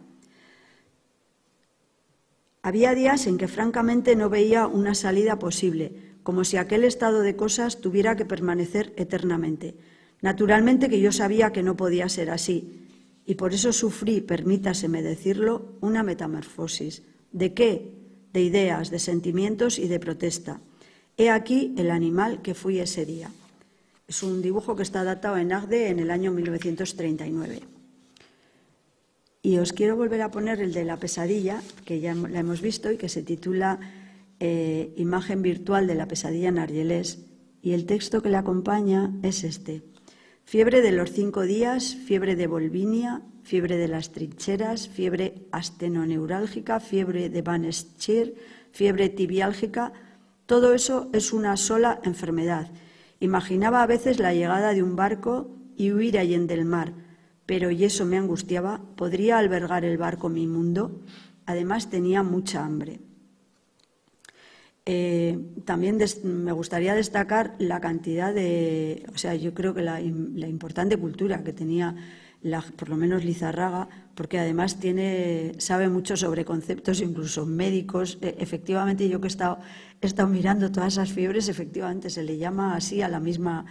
Había días en que francamente no veía una salida posible, como si aquel estado de cosas tuviera que permanecer eternamente. Naturalmente que yo sabía que no podía ser así, y por eso sufrí, permítaseme decirlo, una metamorfosis. ¿De qué? De ideas, de sentimientos y de protesta. He aquí el animal que fui ese día. Es un dibujo que está datado en Agde en el año 1939. Y os quiero volver a poner el de la pesadilla, que ya la hemos visto y que se titula Imagen virtual de la pesadilla en Argelès. Y el texto que le acompaña es este. Fiebre de los 5 días, fiebre de Volvinia, fiebre de las trincheras, fiebre astenoneurálgica, fiebre de Van Schier, fiebre tibiálgica. Todo eso es una sola enfermedad. Imaginaba a veces la llegada de un barco y huir allende del mar. Pero, y eso me angustiaba, ¿podría albergar el barco mi mundo? Además tenía mucha hambre. También me gustaría destacar la cantidad de, yo creo que la importante cultura que tenía por lo menos Lizarraga, porque además sabe mucho sobre conceptos incluso médicos. Efectivamente, yo que he estado mirando todas esas fiebres, efectivamente se le llama así a la misma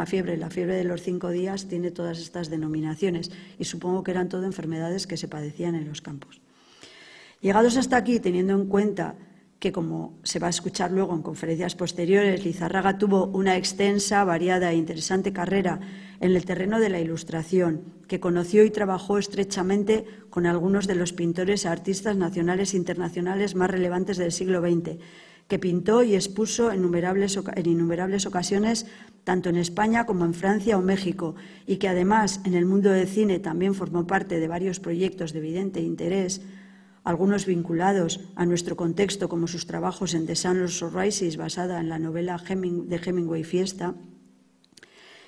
fiebre. La fiebre de los 5 días tiene todas estas denominaciones y supongo que eran todo enfermedades que se padecían en los campos. Llegados hasta aquí, teniendo en cuenta que, como se va a escuchar luego en conferencias posteriores, Lizarraga tuvo una extensa, variada e interesante carrera en el terreno de la ilustración, que conoció y trabajó estrechamente con algunos de los pintores e artistas nacionales e internacionales más relevantes del siglo XX, que pintó y expuso en innumerables ocasiones, tanto en España como en Francia o México, y que además en el mundo del cine también formó parte de varios proyectos de evidente interés, algunos vinculados a nuestro contexto, como sus trabajos en The Sun Also Rises, basada en la novela de Hemingway Fiesta.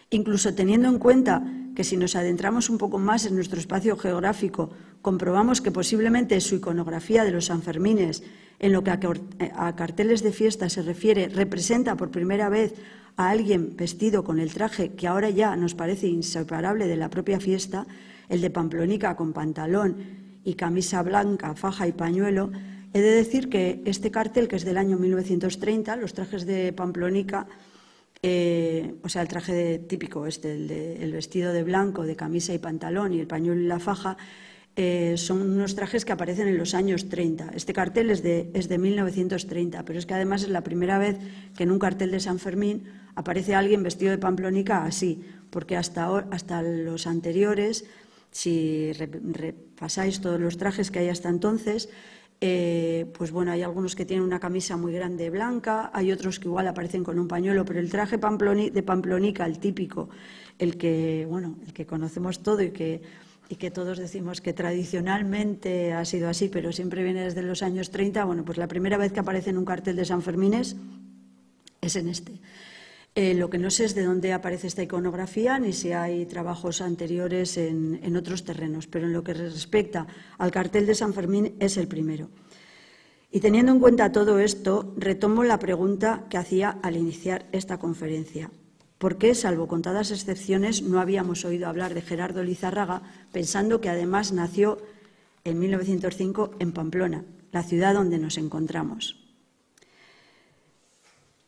Incluso teniendo en cuenta que si nos adentramos un poco más en nuestro espacio geográfico, comprobamos que posiblemente su iconografía de los Sanfermines, en lo que a carteles de fiesta se refiere, representa por primera vez a alguien vestido con el traje que ahora ya nos parece inseparable de la propia fiesta, el de Pamplonica con pantalón y camisa blanca, faja y pañuelo. He de decir que este cartel, que es del año 1930, los trajes de Pamplonica, o sea, el traje típico, el vestido de blanco, de camisa y pantalón y el pañuelo y la faja, son unos trajes que aparecen en los años 30. Este cartel es de 1930, pero es que además es la primera vez que en un cartel de San Fermín aparece alguien vestido de Pamplonica así, porque hasta los anteriores, si repasáis todos los trajes que hay hasta entonces, pues bueno, hay algunos que tienen una camisa muy grande blanca, hay otros que igual aparecen con un pañuelo, pero el traje de Pamplonica, el típico, el que conocemos todo y que todos decimos que tradicionalmente ha sido así, pero siempre viene desde los años 30, bueno, pues la primera vez que aparece en un cartel de San Fermines es en este. Lo que no sé es de dónde aparece esta iconografía ni si hay trabajos anteriores en otros terrenos, pero en lo que respecta al cartel de San Fermín es el primero. Y teniendo en cuenta todo esto, retomo la pregunta que hacía al iniciar esta conferencia. ¿Por qué, salvo contadas excepciones, no habíamos oído hablar de Gerardo Lizárraga, pensando que además nació en 1905 en Pamplona, la ciudad donde nos encontramos?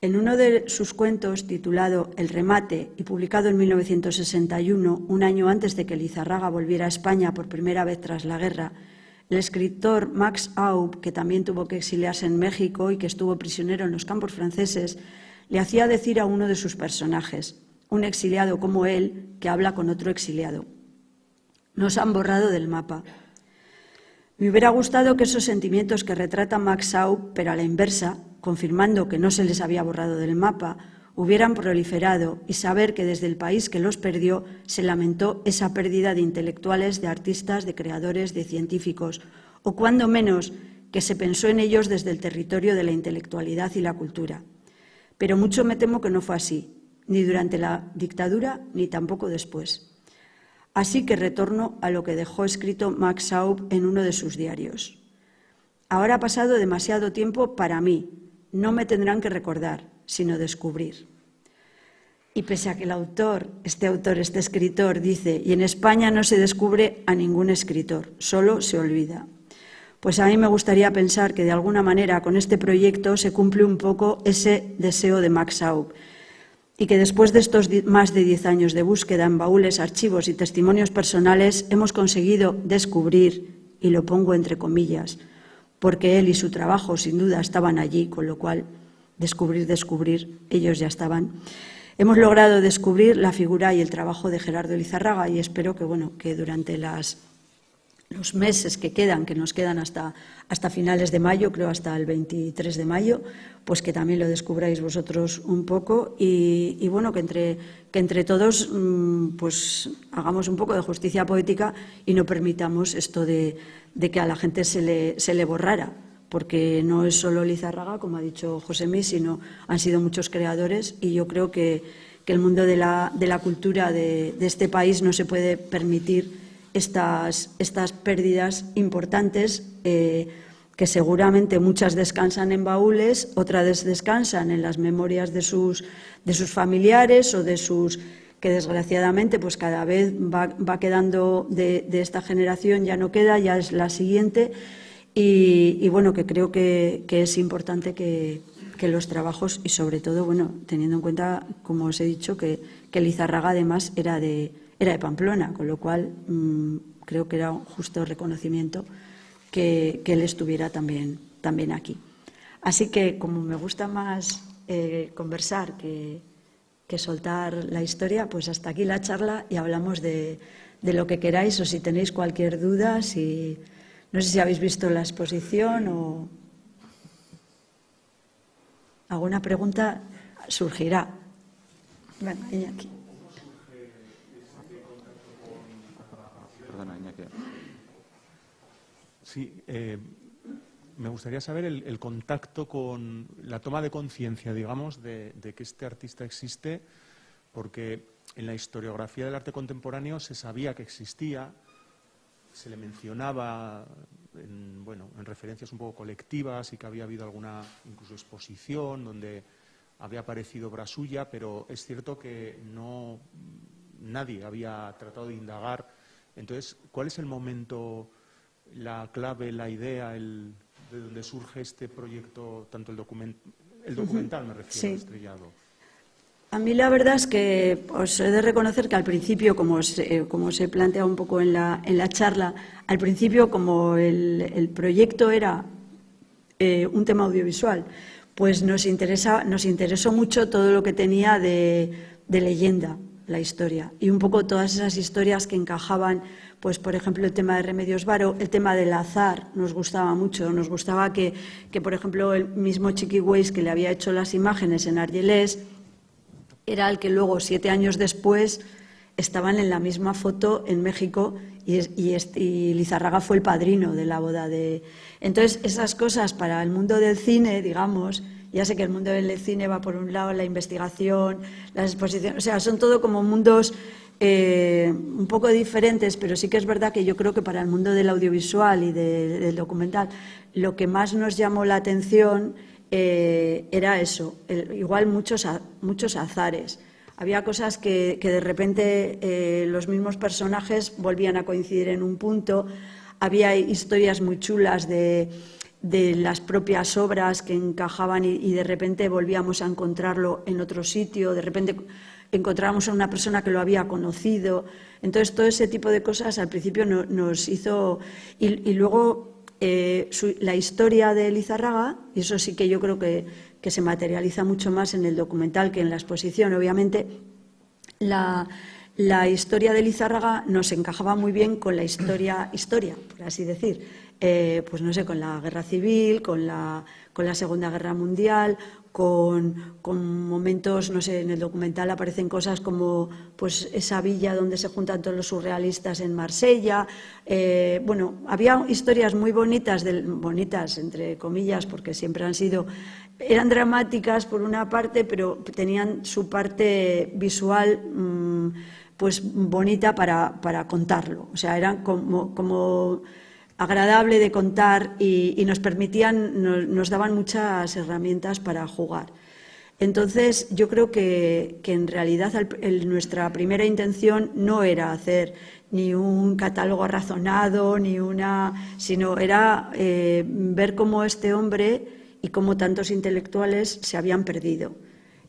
En uno de sus cuentos, titulado El remate y publicado en 1961, un año antes de que Lizárraga volviera a España por primera vez tras la guerra, el escritor Max Aub, que también tuvo que exiliarse en México y que estuvo prisionero en los campos franceses, le hacía decir a uno de sus personajes, un exiliado como él, que habla con otro exiliado: «Nos han borrado del mapa». Me hubiera gustado que esos sentimientos que retrata Max Aub, pero a la inversa, confirmando que no se les había borrado del mapa, hubieran proliferado y saber que desde el país que los perdió se lamentó esa pérdida de intelectuales, de artistas, de creadores, de científicos, o cuando menos que se pensó en ellos desde el territorio de la intelectualidad y la cultura. Pero mucho me temo que no fue así, ni durante la dictadura ni tampoco después. Así que retorno a lo que dejó escrito Max Aub en uno de sus diarios. Ahora ha pasado demasiado tiempo para mí. No me tendrán que recordar, sino descubrir. Y pese a que este escritor dice, y en España no se descubre a ningún escritor, solo se olvida. Pues a mí me gustaría pensar que de alguna manera con este proyecto se cumple un poco ese deseo de Max Aub, y que después de estos más de 10 años de búsqueda en baúles, archivos y testimonios personales hemos conseguido descubrir, y lo pongo entre comillas, porque él y su trabajo sin duda estaban allí, con lo cual descubrir, ellos ya estaban. Hemos logrado descubrir la figura y el trabajo de Gerardo Lizárraga y espero que durante los meses que nos quedan hasta finales de mayo, creo hasta el 23 de mayo, pues que también lo descubráis vosotros un poco y bueno, que entre todos pues hagamos un poco de justicia poética y no permitamos esto de que a la gente se le borrara, porque no es solo Lizárraga, como ha dicho Josemi, sino han sido muchos creadores y yo creo que el mundo de la cultura de este país no se puede permitir estas pérdidas importantes que seguramente muchas descansan en baúles, otras descansan en las memorias de sus familiares o de sus que desgraciadamente pues cada vez va quedando de esta generación, ya no queda, ya es la siguiente y bueno, que creo que es importante que los trabajos y sobre todo, bueno, teniendo en cuenta, como os he dicho, que Lizárraga además era de Pamplona, con lo cual creo que era un justo reconocimiento que él estuviera también aquí. Así que, como me gusta más conversar que soltar la historia, pues hasta aquí la charla y hablamos de lo que queráis o si tenéis cualquier duda, no sé si habéis visto la exposición o... alguna pregunta surgirá. Bueno, Iñaki. Perdona, Iñaki. Sí, me gustaría saber el contacto con la toma de conciencia, digamos, de que este artista existe, porque en la historiografía del arte contemporáneo se sabía que existía, se le mencionaba en referencias un poco colectivas y que había habido alguna incluso exposición donde había aparecido obra suya, pero es cierto que nadie había tratado de indagar. Entonces, ¿cuál es el momento, la clave, la idea, de donde surge este proyecto, tanto el documental, me refiero, Sí. Estrellado? A mí la verdad es que os he de reconocer que al principio, como os he planteado un poco en la charla, al principio como el proyecto era un tema audiovisual, pues nos interesó mucho todo lo que tenía de leyenda, la historia, y un poco todas esas historias que encajaban, pues por ejemplo el tema de Remedios Varo, el tema del azar nos gustaba mucho, nos gustaba que por ejemplo el mismo Chiqui Weiss, que le había hecho las imágenes en Argelès, era el que luego 7 años después estaban en la misma foto en México y Lizárraga fue el padrino de la boda de... Entonces, esas cosas para el mundo del cine, digamos, ya sé que el mundo del cine va por un lado, la investigación, las exposiciones, o sea, son todo como mundos un poco diferentes, pero sí que es verdad que yo creo que para el mundo del audiovisual y del documental, lo que más nos llamó la atención era eso, igual muchos azares. Había cosas que de repente los mismos personajes volvían a coincidir en un punto, había historias muy chulas de las propias obras que encajaban y de repente volvíamos a encontrarlo en otro sitio, de repente encontrábamos a una persona que lo había conocido. Entonces, todo ese tipo de cosas al principio nos hizo... Y luego la historia de Lizárraga, y eso sí que yo creo que se materializa mucho más en el documental que en la exposición. Obviamente, la historia de Lizárraga nos encajaba muy bien con la historia, por así decir. Pues no sé, con la Guerra Civil, con la Segunda Guerra Mundial, con momentos, no sé, en el documental aparecen cosas como pues esa villa donde se juntan todos los surrealistas en Marsella. Bueno, había historias muy bonitas entre comillas, porque siempre eran dramáticas por una parte, pero tenían su parte visual pues bonita para contarlo. O sea, eran como agradable de contar y nos nos daban muchas herramientas para jugar. Entonces, yo creo que en realidad nuestra primera intención no era hacer ni un catálogo razonado, sino era ver cómo este hombre y cómo tantos intelectuales se habían perdido.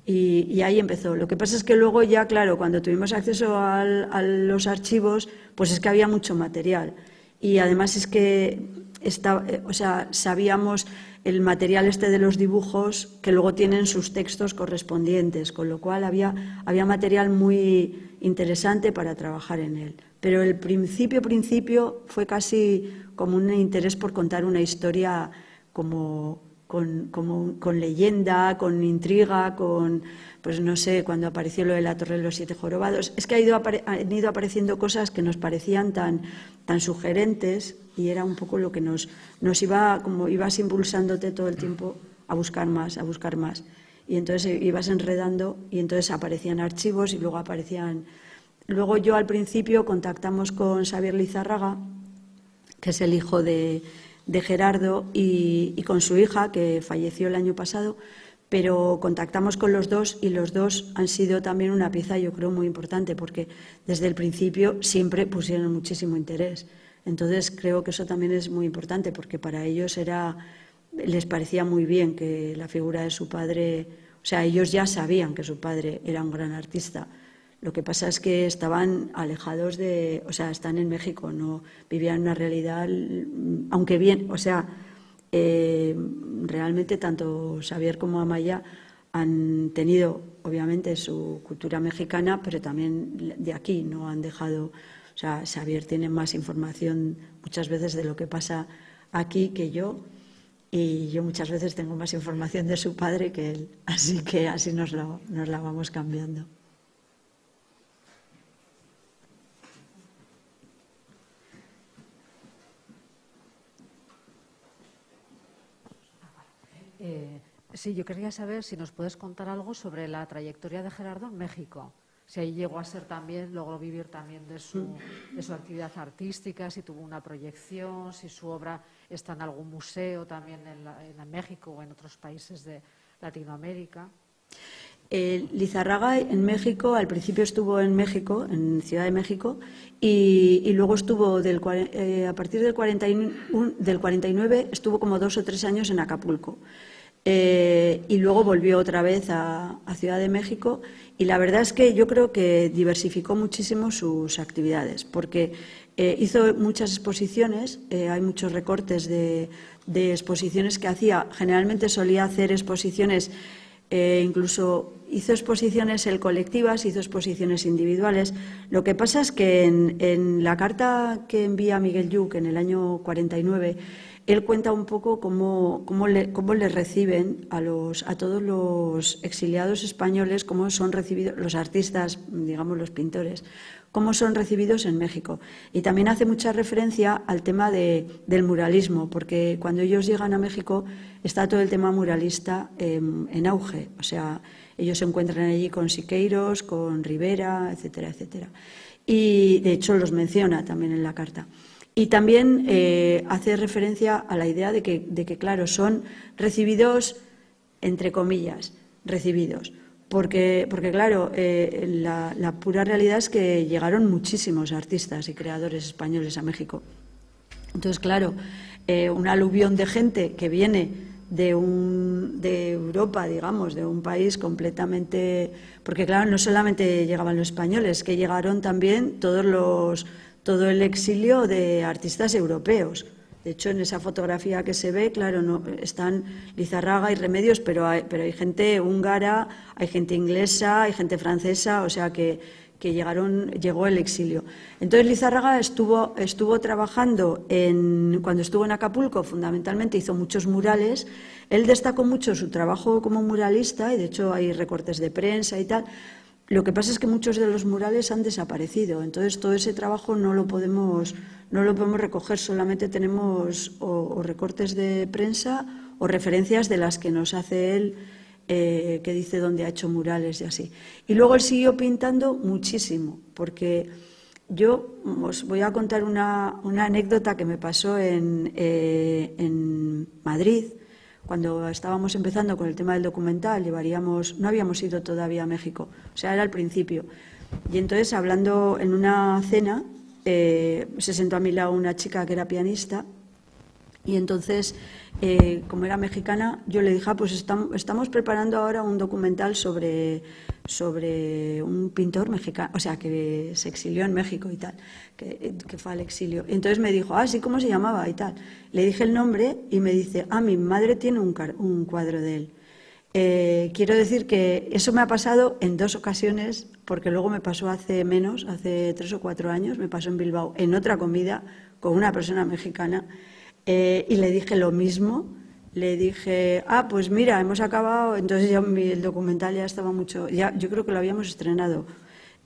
Y ahí empezó. Lo que pasa es que luego ya, claro, cuando tuvimos acceso a los archivos, pues es que había mucho material. Y además es que sabíamos el material de los dibujos que luego tienen sus textos correspondientes, con lo cual había material muy interesante para trabajar en él. Pero el principio fue casi como un interés por contar una historia con leyenda, con intriga, pues no sé, cuando apareció lo de la Torre de los 7 Jorobados. Es que han ido apareciendo cosas que nos parecían tan sugerentes y era un poco lo que nos iba, como ibas impulsándote todo el tiempo a buscar más. Y entonces ibas enredando y entonces aparecían archivos y luego aparecían... Luego yo al principio contactamos con Xavier Lizárraga, que es el hijo de Gerardo, y con su hija, que falleció el año pasado, pero contactamos con los dos y los dos han sido también una pieza, yo creo, muy importante, porque desde el principio siempre pusieron muchísimo interés. Entonces creo que eso también es muy importante, porque para ellos les parecía muy bien que la figura de su padre, o sea, ellos ya sabían que su padre era un gran artista. Lo que pasa es que estaban alejados están en México, no vivían una realidad, aunque bien, realmente tanto Xavier como Amaya han tenido, obviamente, su cultura mexicana, pero también de aquí, no han dejado, Xavier tiene más información muchas veces de lo que pasa aquí que yo. y yo muchas veces tengo más información de su padre que él, así que así nos la vamos cambiando. Sí, yo quería saber si nos puedes contar algo sobre la trayectoria de Gerardo en México. Si ahí llegó a ser también, logró vivir también de su actividad artística, si tuvo una proyección, si su obra está en algún museo también en México o en otros países de Latinoamérica. Lizárraga en México, al principio estuvo en México, en Ciudad de México, y luego estuvo a partir del 49, estuvo como 2 o 3 años en Acapulco. Y luego volvió otra vez a Ciudad de México, y la verdad es que yo creo que diversificó muchísimo sus actividades, porque hizo muchas exposiciones, hay muchos recortes de exposiciones que hacía. Generalmente solía hacer exposiciones, incluso hizo exposiciones él colectivas, hizo exposiciones individuales. Lo que pasa es que en la carta que envía Miguel Lluch en el año 49, él cuenta un poco cómo le reciben a todos los exiliados españoles, cómo son recibidos los artistas, digamos los pintores, cómo son recibidos en México. Y también hace mucha referencia al tema del muralismo, porque cuando ellos llegan a México está todo el tema muralista en auge. O sea, ellos se encuentran allí con Siqueiros, con Rivera, etcétera, etcétera. Y de hecho los menciona también en la carta. Y también hace referencia a la idea de que, claro, son recibidos, entre comillas, recibidos. Porque claro, la pura realidad es que llegaron muchísimos artistas y creadores españoles a México. Entonces, claro, un aluvión de gente que viene de Europa, digamos, de un país completamente... Porque, claro, no solamente llegaban los españoles, que llegaron también todo el exilio de artistas europeos. De hecho, en esa fotografía que se ve, claro, no están Lizárraga y Remedios, pero hay gente húngara, hay gente inglesa, hay gente francesa, o sea que llegó el exilio. Entonces Lizárraga estuvo trabajando cuando estuvo en Acapulco, fundamentalmente hizo muchos murales. Él destacó mucho su trabajo como muralista, y de hecho hay recortes de prensa y tal. Lo que pasa es que muchos de los murales han desaparecido, entonces todo ese trabajo no lo podemos recoger, solamente tenemos o recortes de prensa o referencias de las que nos hace él, que dice dónde ha hecho murales y así. Y luego él siguió pintando muchísimo, porque yo os voy a contar una anécdota que me pasó en Madrid. Cuando estábamos empezando con el tema del documental, no habíamos ido todavía a México, o sea, era al principio. Y entonces, hablando en una cena, se sentó a mi lado una chica que era pianista, y entonces, como era mexicana, yo le dije, pues estamos preparando ahora un documental sobre un pintor mexicano, o sea, que se exilió en México y tal, que fue al exilio. Y entonces me dijo, sí, ¿cómo se llamaba? Y tal. Le dije el nombre y me dice, mi madre tiene un cuadro de él. Quiero decir que eso me ha pasado en 2 ocasiones, porque luego me pasó hace 3 o 4 años, me pasó en Bilbao, en otra comida, con una persona mexicana, y le dije lo mismo. Le dije, pues mira, hemos acabado, entonces ya el documental ya estaba yo creo que lo habíamos estrenado.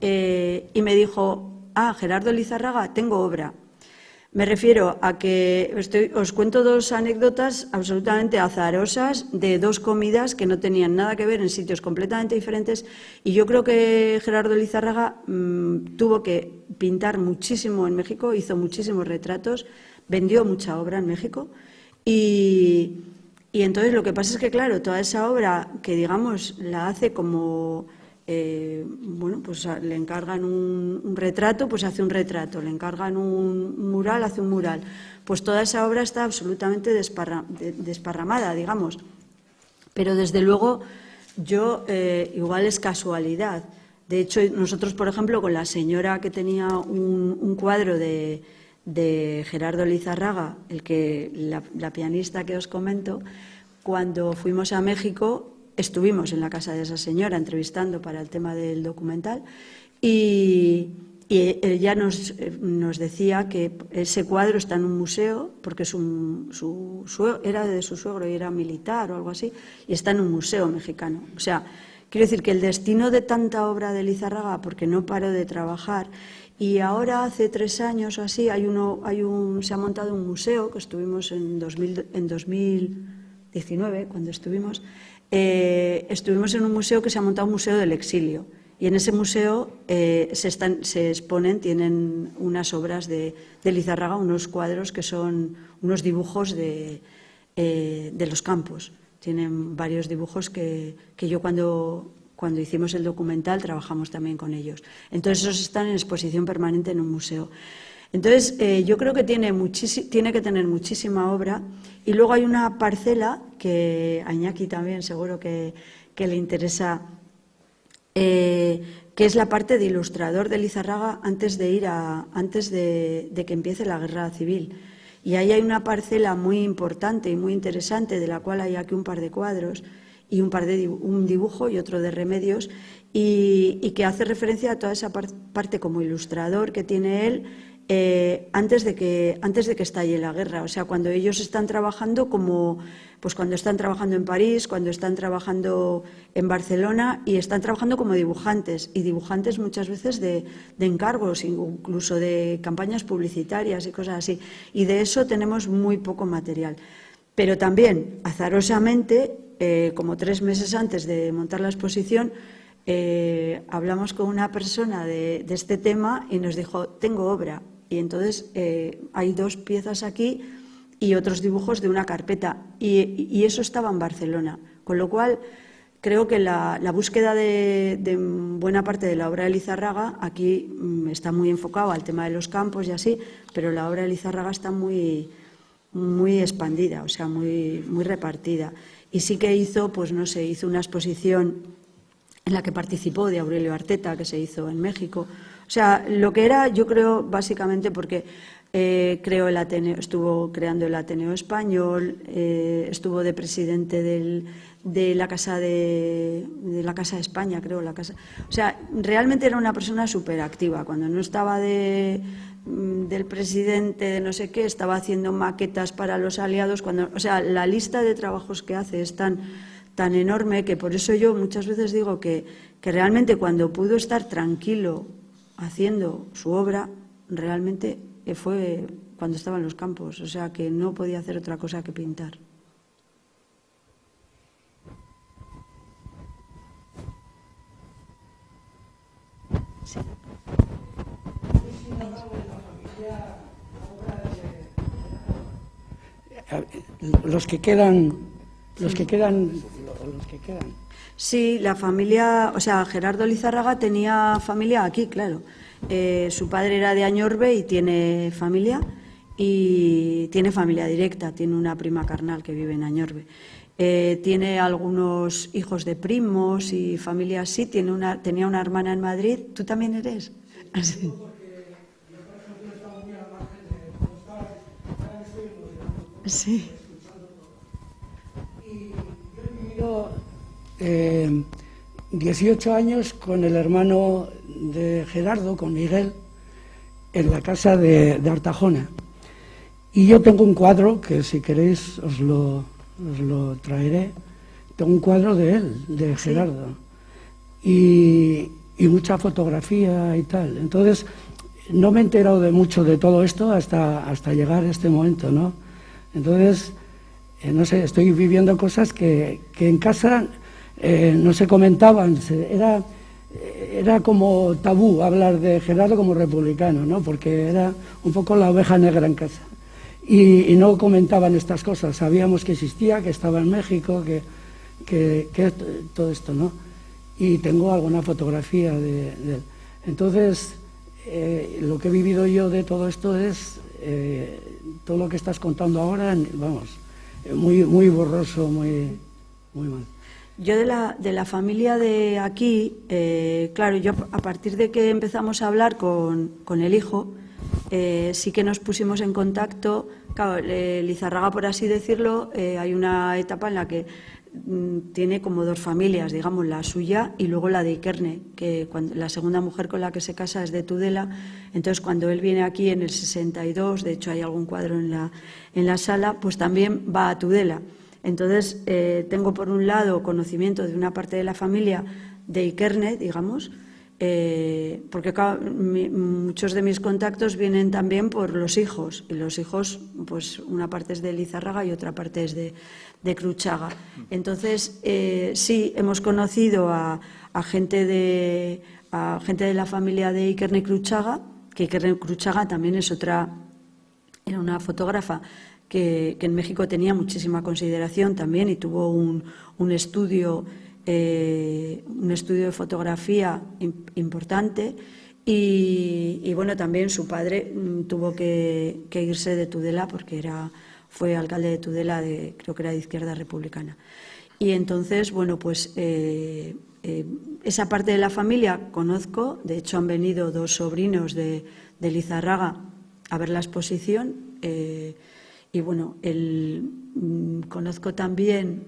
Y me dijo, Gerardo Lizárraga, tengo obra. Me refiero a que os cuento 2 anécdotas absolutamente azarosas de 2 comidas que no tenían nada que ver, en sitios completamente diferentes, y yo creo que Gerardo Lizárraga tuvo que pintar muchísimo en México, hizo muchísimos retratos, vendió mucha obra en México, y entonces lo que pasa es que, claro, toda esa obra que, digamos, la hace como... pues le encargan un retrato, pues hace un retrato, le encargan un mural, hace un mural. Pues toda esa obra está absolutamente desparramada, digamos. Pero desde luego igual es casualidad. De hecho, nosotros, por ejemplo, con la señora que tenía un cuadro de Gerardo Lizárraga, la pianista que os comento, cuando fuimos a México, estuvimos en la casa de esa señora entrevistando para el tema del documental, y y ella nos decía que ese cuadro está en un museo, porque era de su suegro y era militar o algo así, y está en un museo mexicano. O sea, quiero decir que el destino de tanta obra de Lizárraga, porque no paró de trabajar, y ahora hace 3 años o así se ha montado un museo, que estuvimos en 2019, cuando estuvimos en un museo que se ha montado un museo del exilio. Y en ese museo se exponen, tienen unas obras de Lizárraga, unos cuadros que son unos dibujos de los campos. Tienen varios dibujos que yo cuando hicimos el documental trabajamos también con ellos. Entonces esos están en exposición permanente en un museo. Entonces yo creo que tiene que tener muchísima obra, y luego hay una parcela que a Iñaki también seguro que le interesa, que es la parte de ilustrador de Lizárraga antes de que empiece la guerra civil. Y ahí hay una parcela muy importante y muy interesante, de la cual hay aquí un par de cuadros y un dibujo y otro de remedios, y que hace referencia a toda esa parte como ilustrador que tiene él antes de que estalle la guerra. O sea, cuando ellos están trabajando cuando están trabajando en París, cuando están trabajando en Barcelona, y están trabajando como dibujantes, y dibujantes muchas veces de encargos, incluso de campañas publicitarias y cosas así. Y de eso tenemos muy poco material. Pero también, azarosamente, como 3 meses antes de montar la exposición, hablamos con una persona de este tema y nos dijo: tengo obra. Y entonces hay 2 piezas aquí y otros dibujos de una carpeta, y eso estaba en Barcelona, con lo cual creo que la búsqueda de buena parte de la obra de Lizárraga aquí está muy enfocada al tema de los campos y así, pero la obra de Lizárraga está muy expandida, o sea, muy repartida. Y sí que hizo una exposición en la que participó de Aurelio Arteta, que se hizo en México. O sea, lo que era, yo creo, básicamente porque estuvo creando el Ateneo Español, estuvo de presidente de la Casa de España, creo, o sea, realmente era una persona súper activa. Cuando no estaba del presidente de no sé qué, estaba haciendo maquetas para los aliados. O sea, la lista de trabajos que hace es tan enorme, que por eso yo muchas veces digo que realmente cuando pudo estar tranquilo haciendo su obra, realmente fue cuando estaba en los campos. O sea, que no podía hacer otra cosa que pintar. Sí. Los que quedan. Sí, la familia, o sea, Gerardo Lizárraga tenía familia aquí, claro. Su padre era de Añorbe y tiene familia directa, tiene una prima carnal que vive en Añorbe. Tiene algunos hijos de primos y familia así, tenía una hermana en Madrid. ¿Tú también eres? Así. Sí. Y yo he vivido 18 años con el hermano de Gerardo, con Miguel, en la casa de Artajona. Y yo tengo un cuadro que, si queréis, os lo traeré. Tengo un cuadro de él, de Gerardo. Y mucha fotografía y tal. Entonces, no me he enterado de mucho de todo esto hasta llegar a este momento, ¿no? Entonces, no sé, estoy viviendo cosas que en casa no se comentaban. Era como tabú hablar de Gerardo como republicano, ¿no? Porque era un poco la oveja negra en casa. Y no comentaban estas cosas. Sabíamos que existía, que estaba en México, que todo esto, ¿no? Y tengo alguna fotografía de él. Entonces, lo que he vivido yo de todo esto es todo lo que estás contando ahora, vamos, muy borroso, muy mal. Yo de la familia de aquí, claro, yo a partir de que empezamos a hablar con el hijo, sí que nos pusimos en contacto. Claro, Lizárraga, por así decirlo, hay una etapa en la que tiene como dos familias, digamos, la suya y luego la de Ikerne, que la segunda mujer con la que se casa es de Tudela. Entonces, cuando él viene aquí en el 62, de hecho hay algún cuadro en la sala, pues también va a Tudela. Entonces, tengo por un lado conocimiento de una parte de la familia de Ikerne, digamos, porque muchos de mis contactos vienen también por los hijos, y los hijos, pues una parte es de Lizárraga y otra parte es de Cruchaga. Entonces, sí, hemos conocido a gente de la familia de Ikerne Cruchaga, que Ikerne Cruchaga también era una fotógrafa que en México tenía muchísima consideración también y tuvo un estudio de fotografía importante y bueno, también su padre tuvo que irse de Tudela porque fue alcalde de Tudela, creo que era de Izquierda Republicana. Y entonces, bueno, pues esa parte de la familia conozco, de hecho han venido dos sobrinos de Lizárraga a ver la exposición y bueno, conozco también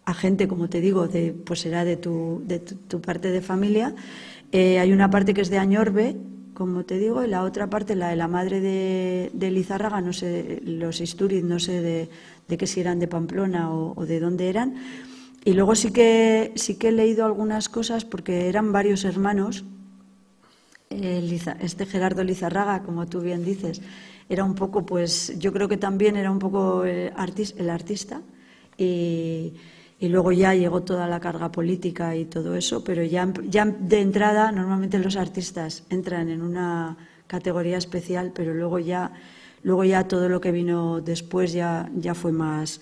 a gente, como te digo, pues será de tu parte de familia. Hay una parte que es de Añorbe, como te digo, y la otra parte, la de la madre de Lizárraga, no sé, los Istúriz, no sé de que si eran de Pamplona o de dónde eran. Y luego sí que he leído algunas cosas porque eran varios hermanos. Gerardo Lizárraga, como tú bien dices, era un poco, pues yo creo que también era un poco el artista y luego ya llegó toda la carga política y todo eso, pero ya de entrada normalmente los artistas entran en una categoría especial, pero luego ya todo lo que vino después ya fue más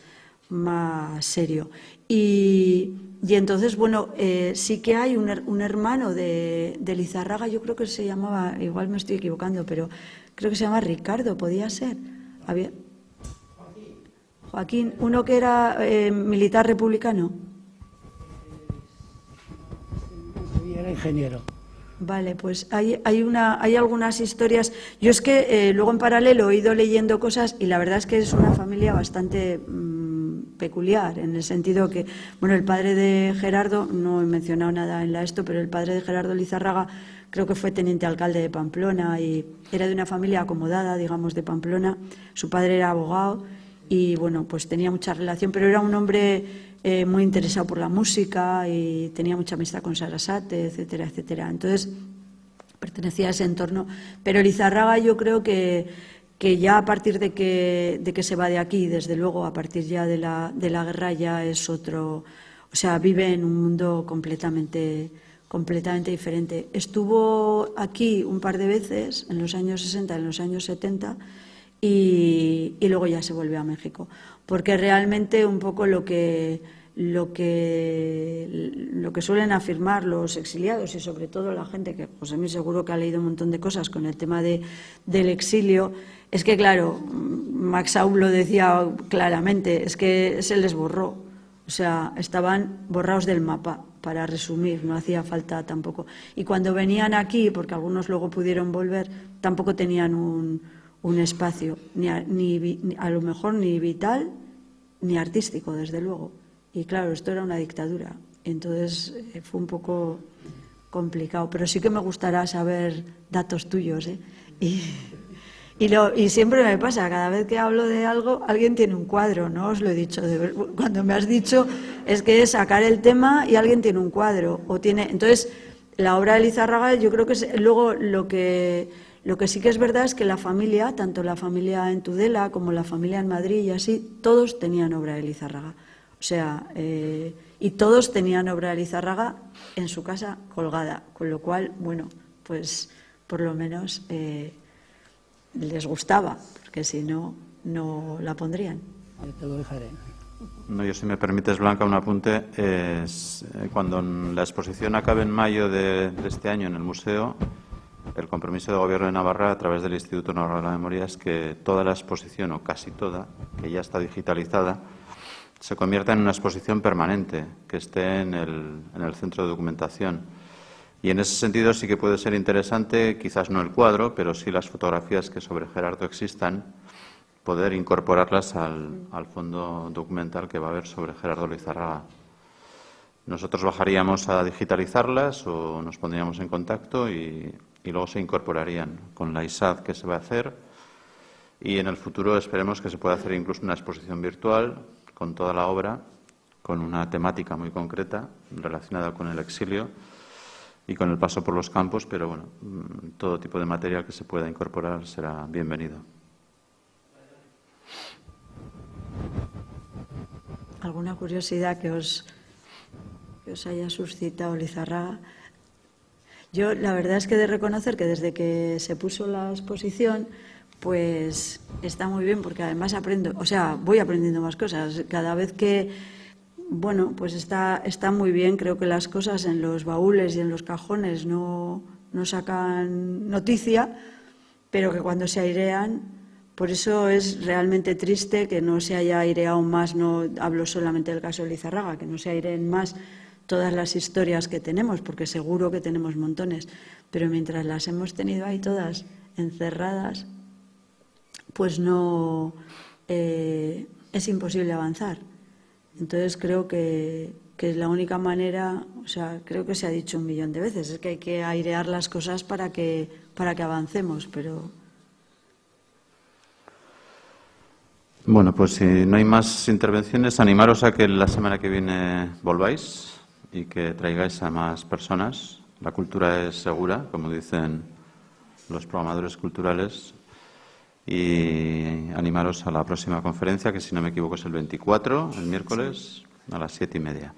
serio. Y entonces, bueno, sí que hay un hermano de Lizárraga, yo creo que se llamaba, igual me estoy equivocando, pero creo que se llama Ricardo, podía ser. Joaquín, uno que era militar republicano. Era ingeniero. Vale, pues hay algunas historias. Yo es que luego en paralelo he ido leyendo cosas y la verdad es que es una familia bastante peculiar, en el sentido que, bueno, el padre de Gerardo, no he mencionado nada en esto, pero el padre de Gerardo Lizárraga creo que fue teniente alcalde de Pamplona y era de una familia acomodada, digamos, de Pamplona. Su padre era abogado y, bueno, pues tenía mucha relación, pero era un hombre muy interesado por la música y tenía mucha amistad con Sarasate, etcétera, etcétera. Entonces, pertenecía a ese entorno. Pero Lizárraga yo creo que ya a partir de que se va de aquí, desde luego, a partir ya de la guerra ya es otro, o sea, vive en un mundo completamente diferente. Estuvo aquí un par de veces, en los años 60, en los años 70, y luego ya se volvió a México. Porque realmente un poco lo que suelen afirmar los exiliados y sobre todo la gente que Josemi seguro que ha leído un montón de cosas con el tema del exilio, es que claro, Max Aub lo decía claramente, es que se les borró, o sea, estaban borrados del mapa, para resumir, no hacía falta tampoco. Y cuando venían aquí, porque algunos luego pudieron volver, tampoco tenían un espacio, ni a lo mejor ni vital ni artístico, desde luego. Y claro, esto era una dictadura, entonces fue un poco complicado. Pero sí que me gustará saber datos tuyos, ¿eh? Y siempre me pasa, cada vez que hablo de algo, alguien tiene un cuadro, ¿no? Os lo he dicho, cuando me has dicho es que es sacar el tema y alguien tiene un cuadro. Entonces, la obra de Lizárraga, yo creo que luego lo que sí que es verdad es que la familia, tanto la familia en Tudela como la familia en Madrid y así, todos tenían obra de Lizárraga. O sea, y todos tenían obra de Lizárraga en su casa colgada, con lo cual, bueno, pues por lo menos les gustaba, porque si no, no la pondrían. Te lo dejaré. No, yo, si me permites, Blanca, un apunte. Cuando la exposición acabe en mayo de este año en el museo, el compromiso del Gobierno de Navarra a través del Instituto Navarro de la Memoria es que toda la exposición, o casi toda, que ya está digitalizada, se convierta en una exposición permanente, que esté en el centro de documentación. Y en ese sentido sí que puede ser interesante, quizás no el cuadro, pero sí las fotografías que sobre Gerardo existan, poder incorporarlas al fondo documental que va a haber sobre Gerardo Lizarraga. Nosotros bajaríamos a digitalizarlas o nos pondríamos en contacto y luego se incorporarían con la ISAD que se va a hacer, y en el futuro esperemos que se pueda hacer incluso una exposición virtual con toda la obra, con una temática muy concreta relacionada con el exilio y con el paso por los campos, pero bueno, todo tipo de material que se pueda incorporar será bienvenido. ¿Alguna curiosidad que os haya suscitado Lizarraga? Yo la verdad es que he de reconocer que desde que se puso la exposición, pues está muy bien, porque además aprendo, o sea, voy aprendiendo más cosas. Cada vez que, bueno, pues está muy bien. Creo que las cosas en los baúles y en los cajones no sacan noticia, pero que cuando se airean, por eso es realmente triste que no se haya aireado más. No hablo solamente del caso de Lizarraga, que no se aireen más todas las historias que tenemos, porque seguro que tenemos montones, pero mientras las hemos tenido ahí todas encerradas, pues no es imposible avanzar. Entonces creo que es la única manera, o sea, creo que se ha dicho 1.000.000 de veces, es que hay que airear las cosas para que avancemos, pero... Bueno, pues si no hay más intervenciones, animaros a que la semana que viene volváis y que traigáis a más personas. La cultura es segura, como dicen los programadores culturales, y animaros a la próxima conferencia, que si no me equivoco es el 24, el miércoles, a las 7:30.